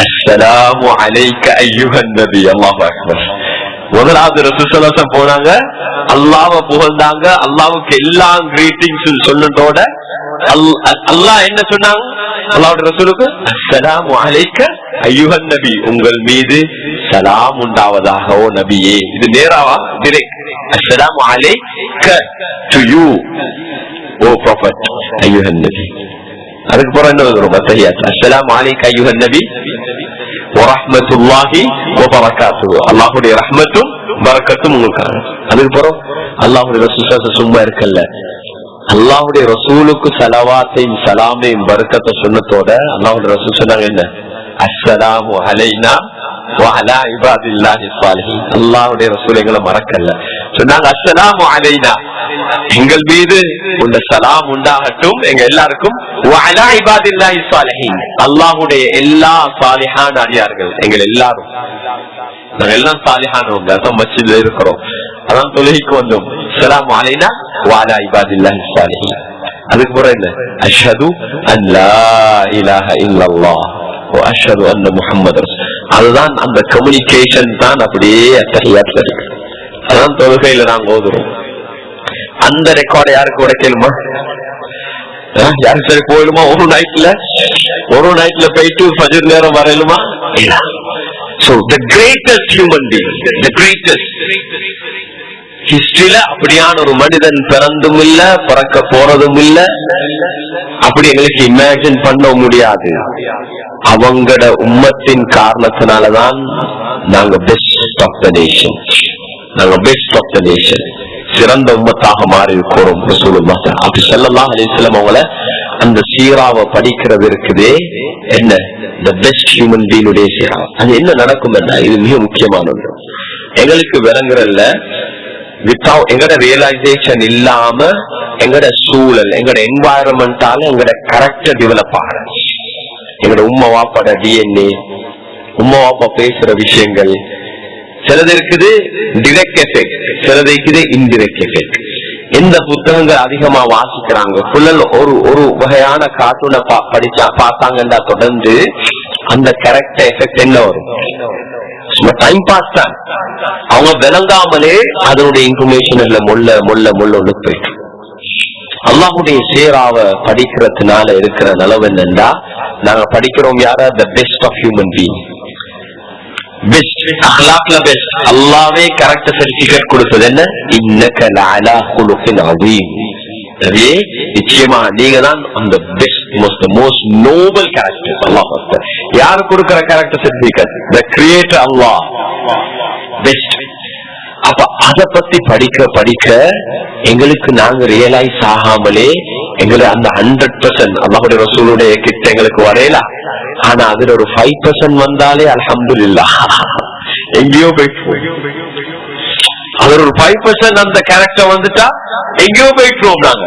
அஸ்ஸலாமு அலைக்க அய்யுஹன் நபி. அல்லாஹு அக்பர். முதலாவது ரசூல் ஸல்லல்லாஹு அலைஹி வஸல்லம் போனாங்க, அல்லாஹ்வை புகழ்ந்தாங்க, அல்லாஹ்வுக்கு எல்லா கிரீட்டிங்ஸ் சொன்னதோட அல்லாஹ் என்ன சொன்னாங்க? அல்லாஹ்வுடைய ரசூலுக்கு அஸ்ஸலாமு அலைக்க அய்யுஹன் நபி, உங்கள் மீது சலாம் உண்டாவதாக ஓ நபியே. இது நேராவா? டைரக்ட். அஸ்ஸலாமு அலைக்க டு யூ ஓ ப்ராஃபட் அய்யுஹன் நபி. அதுக்கு பிறகு என்ன வரும்? தஹியாத். அஸ்ஸலாமு அலைக்க அய்யுஹன் நபி வ ரஹ்மத்துல்லாஹி வ பரகாத்துஹு, அல்லாஹ்வுடைய ரஹ்மத்தும் பரக்கத்தும் உங்களுக்கு. அதுக்கு பிறகு அல்லாஹ்வுடைய ரசூல் சும்மா இருக்கல்ல, அல்லாஹ்வுடைய ரசூலுக்கு ஸலவாத்தையும் சலாமையும் பரக்கத்தை சொன்னதோட அல்லாஹ்வுடைய ரசூல் சொன்னாங்க என்ன? அஸ்ஸலாமு அலைனா வ அலா இபாதில்லாஹி ஸாலிஹீன். அல்லாஹ்வுடைய ரசூல் எங்களை மறக்கல்ல, சொன்னாங்க அஸ்ஸலாமு அலைனா, எங்கள் மீது உள்ள சலாம் உண்டாகட்டும் எங்க எல்லாருக்கும், வ அலா இபாதில்லாஹி ஸாலிஹீன், அல்லாஹ்வுடைய எல்லா சாலிஹான அடியார்கள், எங்கள் எல்லாரும், நாங்க எல்லாம் சாலிஹானவங்க, அதான் மஸ்ஜித்ல இருக்கிறோம், அதான் தொழுகைக்கு வந்தோம். அஸ்ஸலாமு அலைனா வ அலா இபாதில்லாஹி ஸாலிஹீன். அதுக்கு பிறகு என்ன? அஷ்ஹது அன் லா இலாஹ இல்லல்லாஹ் வ அஷ்ஹது அன்ன முஹம்மது ரசூல். அதுதான் அந்த கம்யூனிகேஷன் தான் அப்படியே அத்தஹியாத்ல இருக்கு. அதான் தொழுகையில நாங்க ஓதுறோம். அந்த ரெக்கார்டை யாருக்கு உடைக்கலுமா? யாருக்கு சரி போயிடுமா? ஒரு நைட்ல போயிட்டு ஃபஜர் நேரம் வரையிலுமா? So the greatest human being, the greatest ஹிஸ்டரியில அப்படியான ஒரு மனிதன் பிறந்தும் இல்ல, பிறக்க போறதும் இல்ல, அப்படி எங்களுக்கு இமேஜின் பண்ண முடியாது. அவங்களோட உம்மத்தின் காரணத்தினாலதான் நாங்க பெஸ்ட் ஆஃப் த நேஷன், நாங்க பெஸ்ட் ஆஃப் த நேஷன், சிறந்த உம்மத்தாக மாறி இருக்கிறோம். அப்படி ஸல்லல்லாஹு அலைஹி வஸல்லம் அவங்கள அந்த சீராவை படிக்கிறது இருக்குதே, என்ன the best human being உடைய சீரா. அது என்ன நடக்கும் என்ன? இது மிக முக்கியமானது. எங்களுக்கு விளங்குறல்ல, வித்தவுட் எங்கட ரியலைசேஷன் இல்லாம எங்கட சூழல், எங்கட என்வாயரன்மெண்டால எங்கட கரெக்டா டெவலப் ஆகிற, எங்கட உம்மா வாப்பாட டிஎன்ஏ, உம்மா வாப்பா பேசுற விஷயங்கள், சிலது இருக்குது டிரெக்ட் எஃபெக்ட், சிலது இருக்குது இன்டிரெக்ட் எஃபெக்ட். எந்த புத்தகங்கள் அதிகமா வாசிக்கிறாங்க, புள்ளல் ஒரு வகையான கார்ட்டூனை படிச்சா பார்த்தாங்கன்னா தொடர்ந்து அந்த கரெக்ட் எஃபெக்ட் என்ன வரும்? டைம் பாஸ் தான். அவங்க விளங்காமலே அதனுடைய இன்ஃபர்மேஷன் முள்ள முள்ள முள்ள ஒண்ணு போயிட்டு. அல்லாஹுடைய சீராவ படிக்கிறதுனால இருக்கிற நிலவு என்னன்னா, நாங்க படிக்கிறோம் யார the best of human being, best அஹ்லாக்ல பெஸ்ட். அல்லாஹ்வே கரெக்ட் சர்டிபிகேட் கொடுத்தது என்ன? இன்னக லஅலா குலுகின் அதீம். நபியே நிச்சயமா நீங்க தான் அந்த பெஸ்ட் மோஸ்ட் நோபல் கேரக்டர். அல்லாஹ் யாரு கொடுக்கிற கேரக்டர் சர்டிபிகேட்? த கிரியேட்டர் அல்லாஹ் பெஸ்ட். அப்ப அத பத்தி படிக்க எங்களுக்கு நாங்க ரியலைஸ் ஆகாமலே எங்களை அந்த 100% அல்லாஹ்வுடைய ரசூலுடைய கிட்ட எங்களுக்கு வரையலாம். ஆனா அதுல ஒரு 5% வந்தாலே அல்ஹம்துலில்லாஹ் எங்கேயோ போயிட்டு, அதுல ஒரு 5% அந்த கேரக்டர் வந்துட்டா எங்கேயோ போயிட்டுருவோம், நாங்க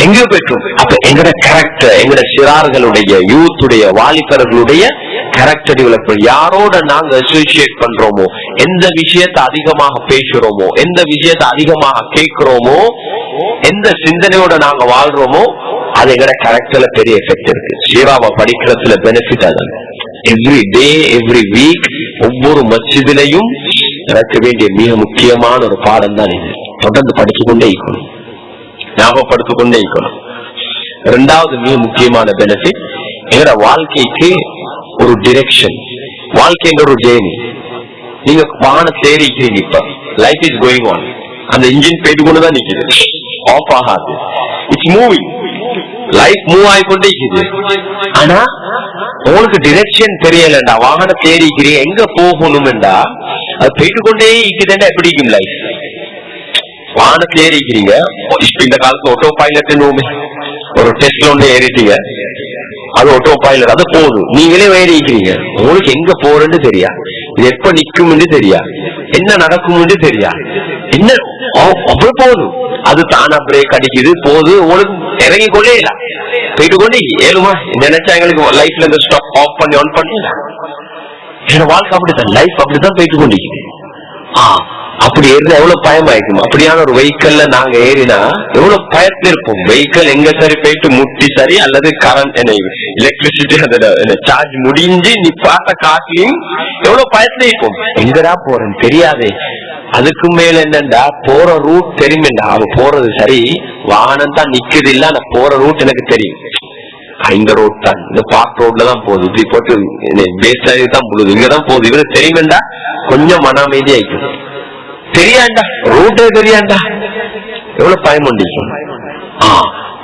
எங்கேயோ போயிட்டுருவோம். அப்ப எங்கட கேரக்டர், எங்கட சிறார்களுடைய யூத்துடைய வாலிபர்களுடைய கேரக்டர் டெவலப்மெண்ட், யாரோட நாங்க அசோசியேட் பண்றோமோ, எந்த விஷயத்தை அதிகமாக பேசுறோமோ, எந்த விஷயத்தை அதிகமாக கேட்கிறோமோ, எந்த சிந்தனையோட நாங்க வாழ்றோமோ, அது எங்கட கேரக்டர்ல பெரிய எஃபெக்ட் இருக்கு. சீராவை படிக்கிறதுல பெனிஃபிட் அது. எவ்ரி டே எவ்ரி வீக் ஒவ்வொரு மஸ்ஜிதிலையும் நடக்க வேண்டிய மிக முக்கியமான ஒரு பாடம் தான் இது. தொடர்ந்து படித்துக்கொண்டே இருக்கணும், ஞாபகப்படுத்திக் கொண்டே இருக்கணும். இரண்டாவது மிக முக்கியமான பெனிஃபிட், எங்கட வாழ்க்கைக்கு ஒரு டிரெக்ஷன். வாழ்க்கைன்ற ஒரு ஜேர்னி. நீங்க வாகனம் தேடிக்கிறீங்க, இப்ப லைஃப் இஸ் கோயிங் ஆன், அந்த இன்ஜின் போயிட்டு கொண்டுதான் நிக்குது, ஆஃப் ஆகாது. இட்ஸ் மூவிங், லைஃப் மூவ் ஆகிக்கொண்டே இருக்குது. ஆனா உங்களுக்கு டிரெக்ஷன் தெரியலண்டா, வாகனம் தேடிக்கிறீங்க எங்க போகணும்டா, அது போயிட்டு கொண்டே இருக்குதுன்னா எப்படி இருக்கும் லைஃப்? வாகனம் தேடிக்கிறீங்க, இப்ப இந்த காலத்துல ஆட்டோ பைலட் ஒரு டெஸ்ட்ல ஒண்ணு ஏறிட்டீங்க, அது ஆட்டோ பைலட், அது போதும், நீங்களே ஏறிக்கிறீங்க. உங்களுக்கு எங்க போறேன்னு தெரியா, இது எப்ப நிக்கும்னு தெரியா, என்ன நடக்கும்னு தெரியா, என்ன அவ்வளவு போதும், அது தானா பிரேக் அடிக்குது போது, உங்களுக்கு இறங்கி கொண்டே இல்ல, போயிட்டு கொண்டே ஏழுமா நினைச்சா எங்களுக்கு லைஃப்ல இந்த ஸ்டாப் ஆஃப் பண்ணி ஆன் பண்ணிடலாம். என்னோட வாழ்க்கை அப்படித்தான், லைஃப் அப்படித்தான் போயிட்டு கொண்டிருக்குது. அப்படி ஏறினா எவ்வளவு பயமாயிருக்கும். அப்படியான ஒரு வெஹிக்கல்ல நாங்க ஏறினா எவ்வளவு பயத்துல இருப்போம். வெஹிக்கல் எங்க சரி போயிட்டு முட்டி சரி அல்லது கரண்ட் எலக்ட்ரிசிட்டி அந்த சார்ஜ் முடிஞ்சு நீ பார்த்த காட்டிலையும் எவ்வளவு பயத்துல இருப்போம். எங்கடா போறேன்னு தெரியாதே. அதுக்கு மேல என்னண்டா, போற ரூட் தெரியுமேண்டா, அவ போறது சரி, வாகனம் தான் நிக்குது இல்ல, ஆனா போற ரூட் எனக்கு தெரியும். இந்த ரோட் தான், இந்த பார்க் ரோட்ல தான் போகுது, இப்படி போட்டு பேஸ் தான் போகுது, இங்கதான் போகுது, இவருக்கு தெரியுமேண்டா கொஞ்சம் மன அமைதி ஆயிக்கும். தெரியாண்டா ரூட்டே தெரியாண்டா எவ்வளவு பயம் உண்டிக்கும்.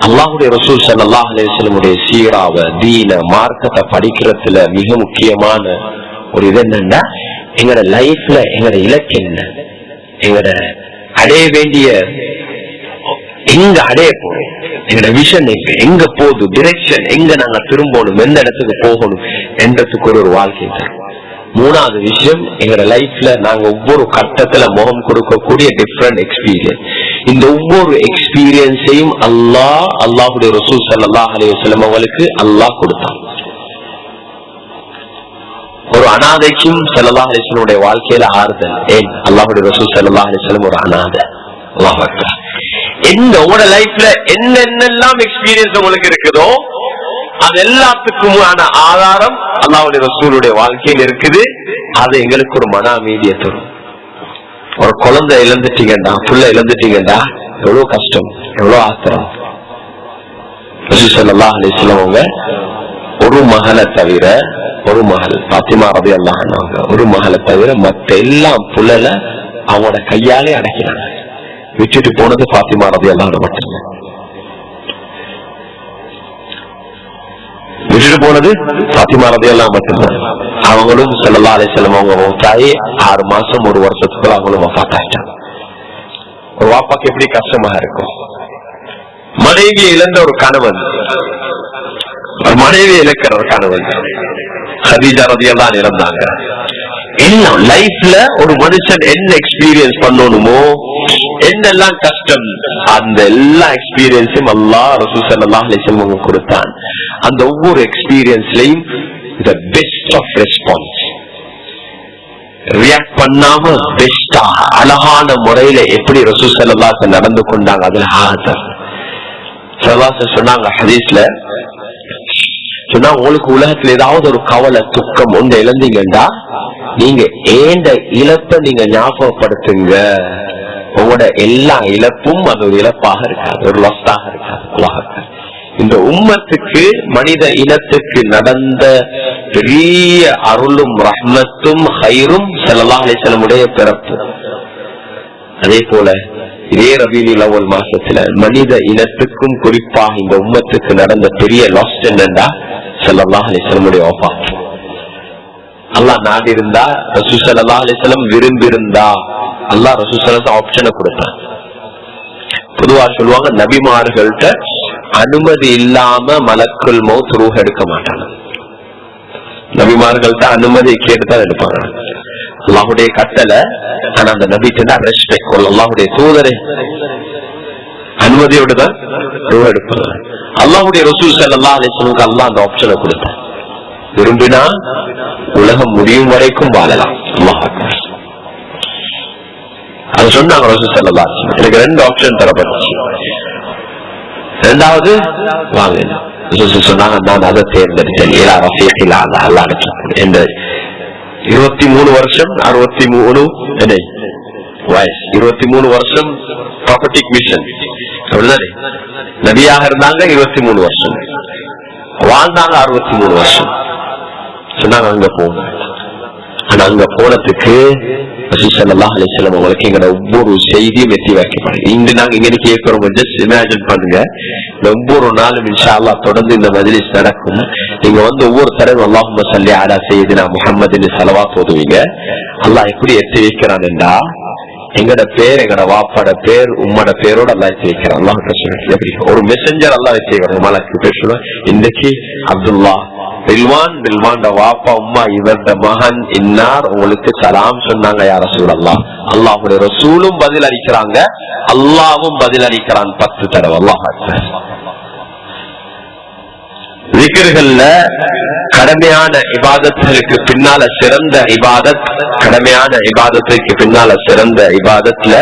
அல்லாஹ்வுடைய ரசூல் ஸல்லல்லாஹு அலைஹி வஸல்லம் உடைய சீராவ தீன மார்க்கத்தை படிக்கிறதுல மிக முக்கியமான ஒரு இது என்னன்னா, எங்களோட லைஃப்ல எங்களோட இலக்கு என்ன, எங்களோட அடைய வேண்டிய எங்க அடைய போறோம், எங்களோட விஷன் எங்க போகுது, டிரெக்ஷன் எங்க நாங்க திரும்பணும், எந்த இடத்துக்கு போகணும் என்றதுக்கு ஒரு வாழ்க்கை தான். மூணாவது விஷயம், எங்களோட லைஃப்ல நாங்க ஒவ்வொரு கட்டத்துல முகம் கொடுக்கக்கூடிய டிஃபரெண்ட் எக்ஸ்பீரியன்ஸ். இந்த ஒவ்வொரு எக்ஸ்பீரியன்ஸையும் அல்லாஹ்வுடைய ரசூல் ஸல்லல்லாஹு அலைஹி வஸல்லம் அவங்களுக்கு அல்லாஹ் கொடுத்தான். ஒரு அனாதைக்கும் ஸல்லல்லாஹு அலைஹி வஸல்லம் வாழ்க்கையில ஆறுதல். ஏன் அல்லாஹ்வுடைய ரசூல் ஸல்லல்லாஹு அலைஹி வஸல்லம் ஒரு அனாதை. அல்லாஹ் அக்பர். உங்களோட லைஃப்ல என்னென்னலாம் எக்ஸ்பீரியன்ஸ் உங்களுக்கு இருக்குதோ அது எல்லாத்துக்குமான ஆதாரம் அல்லாஹ்வுடைய ரசூலுடைய வாழ்க்கையில் இருக்குது. அது எங்களுக்கு ஒரு மன அமைதியை தரும். ஒரு குழந்தை இழந்துட்டீங்கடா, புள்ள இழந்துட்டீங்கடா, எவ்வளவு கஷ்டம், எவ்வளவு ஆத்திரம். ரசூல் ஸல்லல்லாஹு அலைஹி வஸல்லம் அவங்க ஒரு மகளை தவிர, ஒரு மகள் பாத்திமா ரலியல்லாஹு அன்ஹா, ஒரு மகளை தவிர மற்ற எல்லாம் புள்ளல அவங்களோட கையாலே அடக்கினாங்க. விட்டுட்டு போனது பாத்திமா ரலியல்லாஹு அன்ஹா மட்டும். விட்டுட்டு போனது பாத்திமா ரலியல்லாஹு மட்டும்தான். அவங்களும் ஸல்லல்லாஹு அலைஹி வஸல்லம் அவங்க தாய் 6 மாசம் 1 வருஷத்துக்குள்ள அவங்களும் வஃபாத்தாயிட்டாங்க. ஒரு வாப்பாக்கு எப்படி கஷ்டமா இருக்கும். மனைவியை இழந்த ஒரு கணவன், மனைவியை இழக்கிற ஒரு கணவன் ஹதீஜா ரலியல்லாஹு அன்ஹா இழந்தாங்க. எல்லாம் லைஃப்ல ஒரு மனுஷன் என்ன எக்ஸ்பீரியன்ஸ் பண்ணணுமோ, என்னெல்லாம் கஷ்டம், அந்த எல்லா எக்ஸ்பீரியன்ஸும் அல்லாஹ் ரசூல் ஸல்லல்லாஹு அலைஹி வஸல்லம் கொடுத்தான். அந்த ஒவ்வொரு எக்ஸ்பீரியன்ஸ்லயும் the best of response, react பண்ணாம பெஸ்டா அழகான முறையில எப்படி ரசூல் ஸல்லல்லாஹு அலைஹி வஸல்லம் நடந்து கொண்டாங்க. அதுல ஆதர் சொன்னாங்க ஹதீஸ்ல சொன்னா, உங்களுக்கு உலகத்துல ஏதாவது ஒரு கவலை துக்கம் ஒன்று இழந்தீங்கன்னா நீங்க ஏண்ட இழப்ப நீங்க ஞாபகப்படுத்துங்க. உங்களோட எல்லா இழப்பும் அது ஒரு இழப்பாக இருக்காது, ஒரு லாஸ்டாக இருக்காது. இந்த உம்மத்துக்கு மனித இனத்துக்கு நடந்த பெரிய அருளும் ரஹ்மத்தும் ஹைரும் ஸல்லல்லாஹு அலைஹி வஸல்லம் உடைய பிறப்பு. அதே போல இதே ரபீஉல் அவ்வல் மாசத்துல மனித இனத்துக்கும் குறிப்பாக இந்த உம்மத்துக்கு நடந்த பெரிய லாஸ்ட் என்னன்னா ஸல்லல்லாஹு அலைஹி வஸல்லம் உடைய வஃபாத். அல்லாஹ் நாடி இருந்தா ரசூல் ஸல்லல்லாஹு அலைஹி வஸல்லம் விரும்பி இருந்தா அல்லாஹ் ரசூல் ஸல்லல்லாஹு ஆப்ஷனை கொடுத்தான். பொதுவா சொல்லுவாங்க, நபிமார்கள்ட்ட அனுமதி இல்லாம மலக்குல் மௌத் ரூஹ் எடுக்க மாட்டாங்க. நபிமார்கள்ட்ட அனுமதி கேட்டுதான் எடுப்பாங்க. அல்லாஹுடைய கட்டளை, ஆனா அந்த நபிட்டு ரெஸ்பெக்ட் கொள்ள அல்லாஹுடைய தூதரை அனுமதியோடு தான் ரூஹ் எடுப்பாங்க. அல்லாஹுடைய ரசூல் ஸல்லல்லாஹு அலைஹி வஸல்லம் அல்லாஹ் அந்த ஆப்ஷனை கொடுத்தான். விரும்பினா உலகம் முடியும் வரைக்கும் வாழலாம். அல்லாஹ் அக்பர். அது சொன்னாங்க ரசூல் ஸல்லல்லாஹு அலைஹி வஸல்லம். எனக்கு 2 ஆப்ஷன் தரப்பட்டுச்சு. இரண்டாவது வாங்க சொன்னாங்க, நான் அதை தேர்ந்தெடுத்தேன். 23 வருஷம் 63 வயசு, 23 வருஷம் ப்ராப்பர்ட்டிக் மிஷன் அப்படிதானே. நபியாக இருந்தாங்க 23 வருஷம், வாழ்ந்தாங்க 63 வருஷம். சொன்னாங்க அங்க போங்க. ஆனா அங்க போனதுக்கு ரசூல் ஸல்லல்லாஹு அலைஹி வஸல்லம் உங்களுக்கு எங்களோட ஒவ்வொரு செய்தியும் எத்தி வைக்கப்படுது. இன்று நாங்க இங்க கேட்கிறோம், ஜஸ்ட் இமேஜின் பண்ணுங்க. ஒவ்வொரு நாளும் இன்ஷா அல்லாஹ் தொடர்ந்து இந்த மஜ்லிஸ் நடக்கும். நீங்க ஒவ்வொரு தடவை அல்லாஹும்ம ஸல்லி அலா சய்யிதினா முஹம்மதின் ஸலவாத் ஓதுவீங்க. அல்லாஹ் எப்படி எத்தி வைக்கிறான் என்றா, எங்கட பேர், எங்கட வாப்பாட பேர், உம்மோட பேரோட அல்லாஹ் எத்தி வைக்கிறான். அல்லாஹ் எப்படி ஒரு மெசஞ்சர் அல்லாஹ் வச்சு மலக்கு பேர் சொல்லுவான், இன்னைக்கு அப்துல்லா ரில்வான், ரில்வான் வாப்பா உம்மா இவருடைய மகன் இன்னார் உங்களுக்கு சலாம் சொன்னாங்க யா ரசூலல்லாஹ். அல்லாஹ்வுடைய ரசூலும் பதில் அளிக்கிறாங்க, அல்லாஹ்வும் பதில் அளிக்கிறான் 10 தடவை. அல்லாஹ் அக்பர். திக்ர்கள்ல கடமையான இபாதத்துக்கு பின்னால சிறந்த இபாதத், கடமையான இபாதத்துக்கு பின்னால சிறந்த இபாதத்துல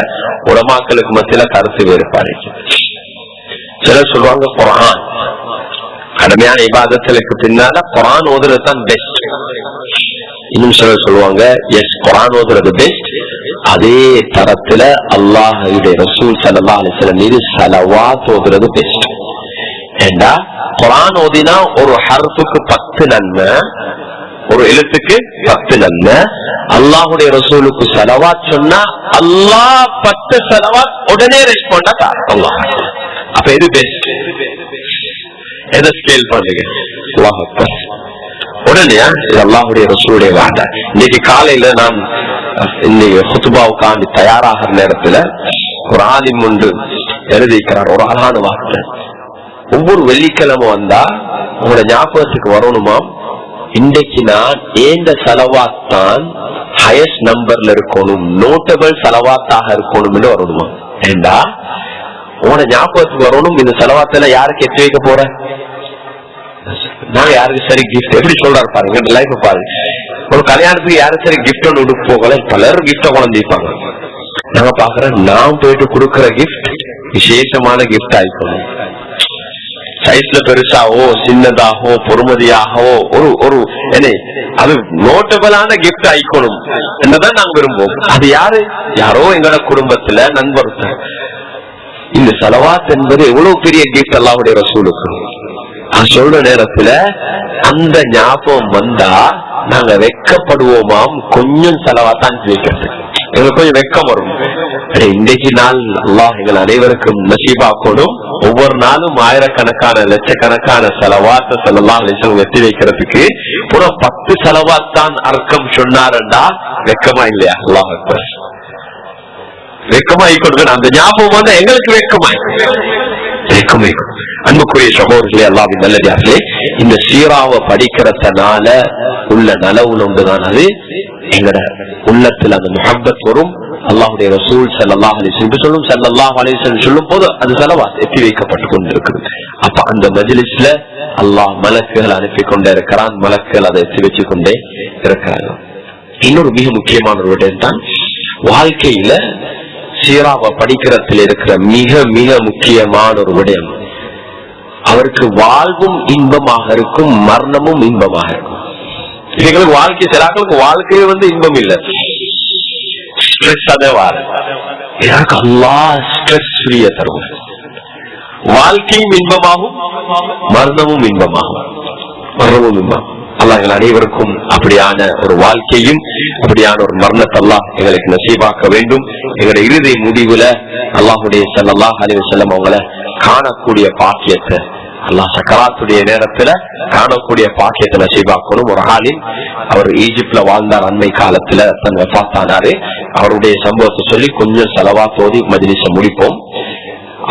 உலமாக்களுக்கு மத்தியில கருத்து வேறுபாடு. சிலர் சொல்லுவாங்க குர்ஆன், கடமையான இபாதத்துக்கு பின்னால குர்ஆன் ஓதுறது தான் பெஸ்ட். இன்னும் சிலர் சொல்லுவாங்க எஸ், குர்ஆன் ஓதுறது பெஸ்ட். அதே தரத்துல அல்லாஹ்வுடைய ரசூல் ஸல்லல்லாஹு அலைஹி வஸல்லம் மீது ஸலவாத் ஓதுறது பெஸ்ட். ஏண்டா குர்ஆன் ஓதினா ஒரு ஹர்ஃபுக்கு 10 நன்மை, ஒரு எழுத்துக்கு 10 நன்மை. அல்லாஹ்வுடைய ரசூலுக்கு ஸலவாத் சொன்னா அல்லாஹ் 10 ஸலவாத் உடனே ரெஸ்பாண்ட் அல்லாஹ். அப்ப இது பெஸ்ட். எதை ஸ்கேல் பண்ணுங்க? அல்லாஹ் அக்பர். உடனேயா இது அல்லாஹ்வுடைய ரசூலுடைய வார்த்தை. இன்னைக்கு காலையில நான் இன்னைக்கு குத்பாவுக்காண்டி தயாராகிற நேரத்துல ஒரு ஆலிம் ஒன்று எழுதிக்கிறார் ஒரு அழகான வார்த்தை. ஒவ்வொரு வெள்ளிக்கிழமை வந்தா உங்களோட ஞாபகத்துக்கு வரணுமாம், இன்றைக்கு நான் ஏந்த செலவாத் தான் ஹையஸ்ட் நம்பர்ல இருக்கணும், நோட்டபிள் செலவாத்தாக இருக்கணும்னு வரணுமா. ஏண்டா உங்களோட ஞாபகத்துக்கு வரணும், இந்த செலவாத்துல யாருக்கு எத்தி வைக்க போற, நான் யாருக்கு சரி கிஃப்ட், எப்படி சொல்றாரு பாருங்க லைஃப் பாருங்க. ஒரு கல்யாணத்துக்கு யாருக்கு சரி கிஃப்ட் ஒன்று கொடுப்போங்களே, பலரும் கிஃப்ட குழந்தைப்பாங்க. நாங்க பாக்குறேன், நான் போயிட்டு கொடுக்கற கிஃப்ட் விசேஷமான கிஃப்ட் ஆயிக்கணும். சைஸ்ல பெருசாவோ சின்னதாகவோ பொறுமதியாகவோ ஒரு என்ன அது நோட்டபிளான கிஃப்ட் ஆயிக்கணும் என்னதான் நாங்க விரும்புவோம். அது யாரு, யாரோ எங்களோட குடும்பத்துல நண்பர்கள். இந்த ஸலவாத் என்பது எவ்வளவு பெரிய கிஃப்ட் அல்லாஹ்வுடைய ரசூலுக்கு. அது சொல்ற நேரத்துல அந்த ஞாபகம் வந்தா நாங்க வெக்கப்படுவோமாம், கொஞ்சம் ஸலவாத் அனுப்பி வைக்கிறதுக்கு எங்களுக்கு கொஞ்சம் வெக்கம் வரும். இன்றைக்கு நாள் அல்லாஹ் எங்கள் அனைவருக்கும் நசீபாக்கணும். ஒவ்வொரு நாளும் ஆயிரக்கணக்கான லட்சக்கணக்கான ஸலவாத் ஸல்லல்லாஹு அலைஹி வஸல்லம் வெட்டி வைக்கிறதுக்கு பூரா 10 ஸலவாத் தான் அர்க்கம் சொன்னாரண்டா வெக்கமா இல்லையா? அல்லாஹ் அக்பர். வெக்கமாய் கொடுக்கணும். அந்த ஞாபகம் வந்து எங்களுக்கு வெக்கமாய் வெக்கமாய். அன்புக்குரிய சகோதரர்களே, அல்லாஹ்வின் நல்லடியார்களே, இந்த சீராவை படிக்கிறதுனால உள்ள நலவு ஒன்றுதான். அது எங்கட உள்ளத்துல அந்த முஹப்பத் வரும். அல்லாஹ்வுடைய ரசூல் ஸல்லல்லாஹு அலைஹி வஸல்லம் சொல்லும், ஸல்லல்லாஹு அலைஹி வஸல்லம் சொல்லும் போது அது ஸலவாத் எத்தி வைக்கப்பட்டு கொண்டிருக்கிறது. அப்ப அந்த மஜ்லிஸ்ல அல்லாஹ் மலக்குகள் அனுப்பி கொண்டே இருக்கிறான், மலக்குகள் அதை எத்தி வச்சு கொண்டே இருக்கிறாங்க. இன்னொரு மிக முக்கியமான ஒரு விடயம் தான் வாழ்க்கையில சீராவை படிக்கிறதுல இருக்கிற மிக மிக முக்கியமான ஒரு விடயம், அவருக்கு வாழ்வும் இன்பமாக இருக்கும், மரணமும் இன்பமாக இருக்கும். எங்களுக்கு வாழ்க்கை சிலாக்களுக்கு வாழ்க்கையே இன்பம் இல்லை, ஸ்ட்ரெஸ் அதே எனக்கு அல்லாஹ் ஸ்ட்ரெஸ் ஃப்ரீயா தருவார். வாழ்க்கையும் இன்பமாகும், மரணமும் இன்பமாகும், மரணமும் இன்பம். அல்லாஹ் எங்கள் அனைவருக்கும் அப்படியான ஒரு வாழ்க்கையும் அப்படியான ஒரு மரணத்தை அல்லாஹ் எங்களுக்கு நசீபாக்க வேண்டும். எங்களுடைய இறுதி முடிவுல அல்லாஹுடைய ஸல்லல்லாஹு அலைஹி வஸல்லம் அவங்கள காணக்கூடிய பாக்கியத்தை அல்லாஹ் சக்கராத்துடைய நேரத்துல காணக்கூடிய பாக்கியத்தை நசீபாக்கணும். ஒரு ஆளில் அவர் ஈஜிப்ட்ல வாழ்ந்தார், அண்மை காலத்துல தன் வஃபாத்தானாரு. அவருடைய சம்பவத்தை சொல்லி கொஞ்சம் ஸலவாத்தோதி மஜ்லிஸை முடிப்போம்.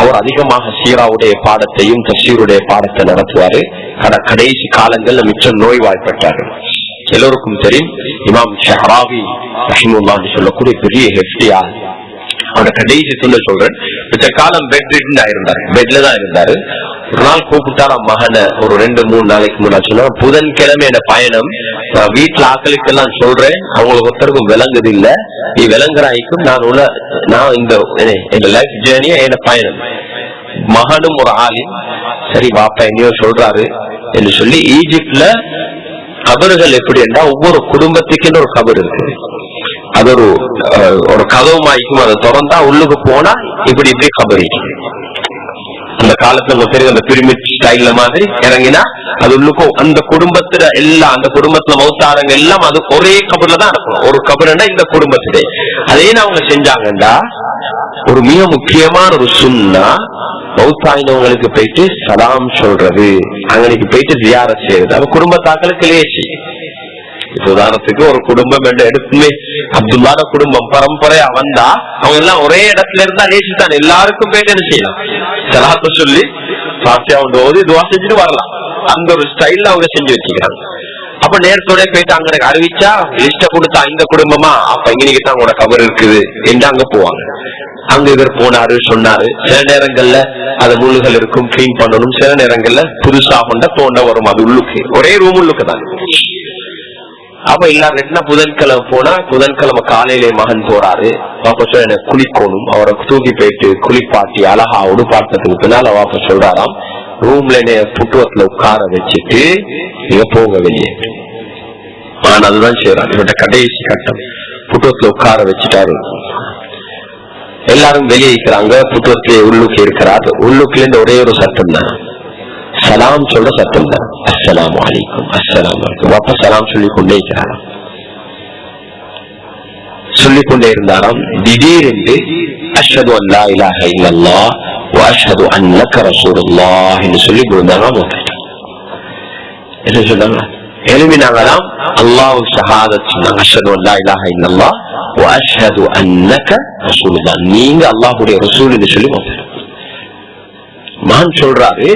அவர் அதிகமாக சீராவுடைய பாடத்தையும் தஃசீருடைய பாடத்தை நடத்துவாரு. கடைசி காலங்கள்ல மிச்சம் நோய்வாய்ப்பட்டார்கள். எல்லோருக்கும் தெரியும், இமாம் ஷஹராவி ரஹிமுல்லாஹி சொல்லக்கூடிய பெரிய ஹெஃப்டியா, அவரோட கடைசி சொல்றேன், மிச்ச காலம் பெட்ல தான் இருந்தாரு. ஒரு நாள் கூப்பிட்டாரா மகனை, ஒரு 2-3 நாளைக்கு முன்னாடி சொன்னா, புதன்கிழமை என்ன பயணம், நான் வீட்டுல ஆக்களுக்கு எல்லாம் சொல்றேன், அவங்களுக்கு ஒருத்தருக்கும் விளங்குது இல்ல, நீ விளங்குறாய்க்கும் நான் இந்த லைஃப் ஜேர்னியா என்ன பயணம். மகனும் ஒரு ஆளின் சரி வாப்பா என்னையோ சொல்றாரு என்று சொல்லி, ஈஜிப்ட்ல கபறுகள் எப்படி என்றா ஒவ்வொரு குடும்பத்துக்கு ஒரு கபர் இருக்கு. அது ஒரு கதவுமாய்க்கும், அதை திறந்தா உள்ளுக்கு போனா இப்படி இப்படி கபரி. அந்த காலத்துல தெரியும், அந்த பிரமிட் ஸ்டைல்ல மாதிரி இறங்கினா அது உள்ளுக்கும் அந்த குடும்பத்துல எல்லாம், அந்த குடும்பத்துல மௌத்தாரங்க எல்லாம் அது ஒரே கபர்ல தான் இருக்கணும். ஒரு கபர்னா இந்த குடும்பத்திலே அதே அவங்க செஞ்சாங்கண்டா, ஒரு மிக முக்கியமான ஒரு சுன்னா மௌத்தாயினவங்களுக்கு போயிட்டு சலாம் சொல்றது, அங்கனைக்கு போயிட்டு ஜியாரத் செய்யறது. அவ குடும்பத்தாக்களுக்கு லேசி. இப்ப உதாரணத்துக்கு ஒரு குடும்பம் எடுத்துமே அப்துல்லான குடும்பம் பரம்பரையா வந்தா அவங்க எல்லாம் ஒரே இடத்துல இருந்தா லேசித்தான், எல்லாருக்கும் போயிட்டு என்ன செய்யலாம், சலாத்த சொல்லி பாத்தியா ஓதி துவா செஞ்சுட்டு வரலாம். அந்த ஒரு ஸ்டைல்ல அவங்க செஞ்சு வச்சுக்கிறாங்க. அப்ப நேரத்தோட போயிட்டு அங்க அறிவிச்சா லிஸ்ட கொடுத்தா இந்த குடும்பமா, அப்ப இங்க தான் உங்களோட கவர் இருக்குது என்று அங்க போவாங்க. அங்க இவர் போனாரு சொன்னாரு. சில நேரங்கள்ல அது முள்ளுகள் இருக்கும், கிளீன் பண்ணணும். சில நேரங்கள்ல புதுசா கொண்ட தோண்ட வரும், அது உள்ளுக்கு ஒரே ரூம் உள்ளுக்கு தான். அப்ப எல்லாரும் புதன்கிழமை போனா, புதன்கிழமை காலையிலே மகன் போறாரு, வாப்பா எனக்கு குளிக்கணும். அவரை தூக்கி போயிட்டு குளிப்பாட்டி அழகா உடுப்பாட்டத்துக்கு பின்னால வாப்பா சொல்றாராம், ரூம்ல புட்டுவத்துல உட்கார வச்சுட்டு நீங்க போங்க வெளியே. ஆனா அதுதான் செய்யறாரு. இவட்ட கடைசி கட்டம் புட்டுவத்துல உட்கார வச்சுட்டாரு. எல்லாரும் வெளியே இருக்கிறாங்க, புட்டுவத்திலே உள்ளுக்கு இருக்கிறார். உள்ளுக்குல இருந்து ஒரே ஒரு சட்டம் தான், சலாம் சொல்ற சத்தம் தான். அஸ்ஸலாமு அலைக்கும், அஸ்ஸலாமு அலைக்கும். வாப்பா சலாம் சொல்லிக்கொண்டே இருக்கிறாராம். சொல்லிக்கொண்டே இருந்தாராம். திடீரென்று அஷ்ஹது அன் லா இலாஹ இல்லல்லாஹ் வ அஷ்ஹது அன்னக ரசூலுல்லாஹ் என்று சொல்லி கொடுத்தாங்க. என்ன சொன்னாங்க? எழுப்பினாங்களாம், அல்லாஹ் ஷஹாதத் சொன்னாங்க. அஷ்ஹது அன் லா இலாஹ இல்லல்லாஹ் வ அஷ்ஹது அன்னக ரசூலுல்லாஹ், நீங்க அல்லாஹ்வுடைய ரசூல் என்று சொல்லி மகன் சொல்றாரு.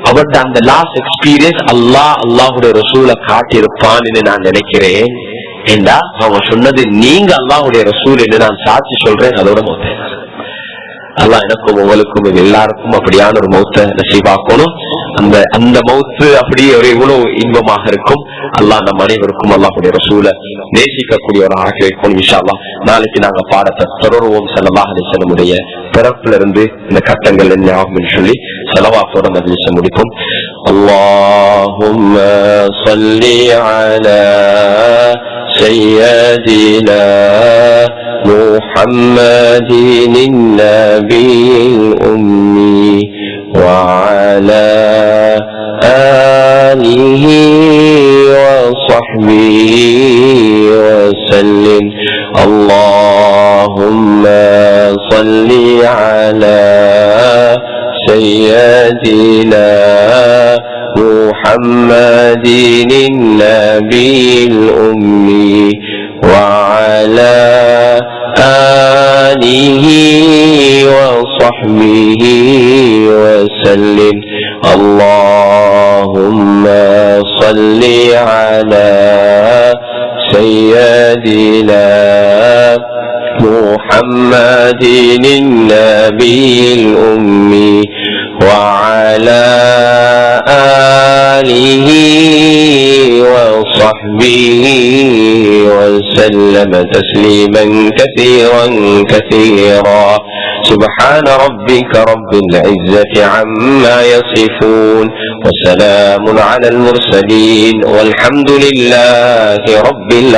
அவர்கிட்ட அந்த லாஸ்ட் எக்ஸ்பீரியன்ஸ் அல்லாஹுடைய ரசூலை காட்டியிருப்பான் என்று நான் நினைக்கிறேன். ஏண்டா அவங்க சொன்னது நீங்க அல்லாஹுடைய ரசூல் என்று நான் சாட்சி சொல்றேன். அதோட மௌத்த அல்லாஹ் எனக்கும் உங்களுக்கும் எல்லாருக்கும் அப்படியான ஒரு மௌத்த நசீபாக்கணும். அந்த மௌத்து அப்படியே ஒரு இவ்வளவு இன்பமாக இருக்கும். அல்லாஹ் நம் அனைவருக்கும் அல்லாஹுடைய ரசூலை நேசிக்கக்கூடிய ஒரு ஆகி வைக்கணும். இன்ஷா அல்லாஹ் நாளைக்கு நாங்க பாடத்தை தொடருவோம். ஸல்லல்லாஹு அலைஹி வஸல்லம் உடைய பிறப்புல இருந்து இந்த கட்டங்கள் என்ன ஆகும் சொல்லி ஸலவாத்தோட மஜ்லிஸை முடிப்போம். அல்லாஹும்ம ஸல்லி அலா سيدنا محمد النبي الأمي وعلى آله وصحبه وسلم. اللهم صل على سيدنا محمد النبي الأمي وعلى آله وصحبه وسلم. اللهم صل على سيدنا محمد النبي الأمي وعلى آله وصحبه وسلم تسليما كثيرا كثيرا. سبحان ربك رب العزة عما يصفون وسلام على المرسلين والحمد لله رب العالمين.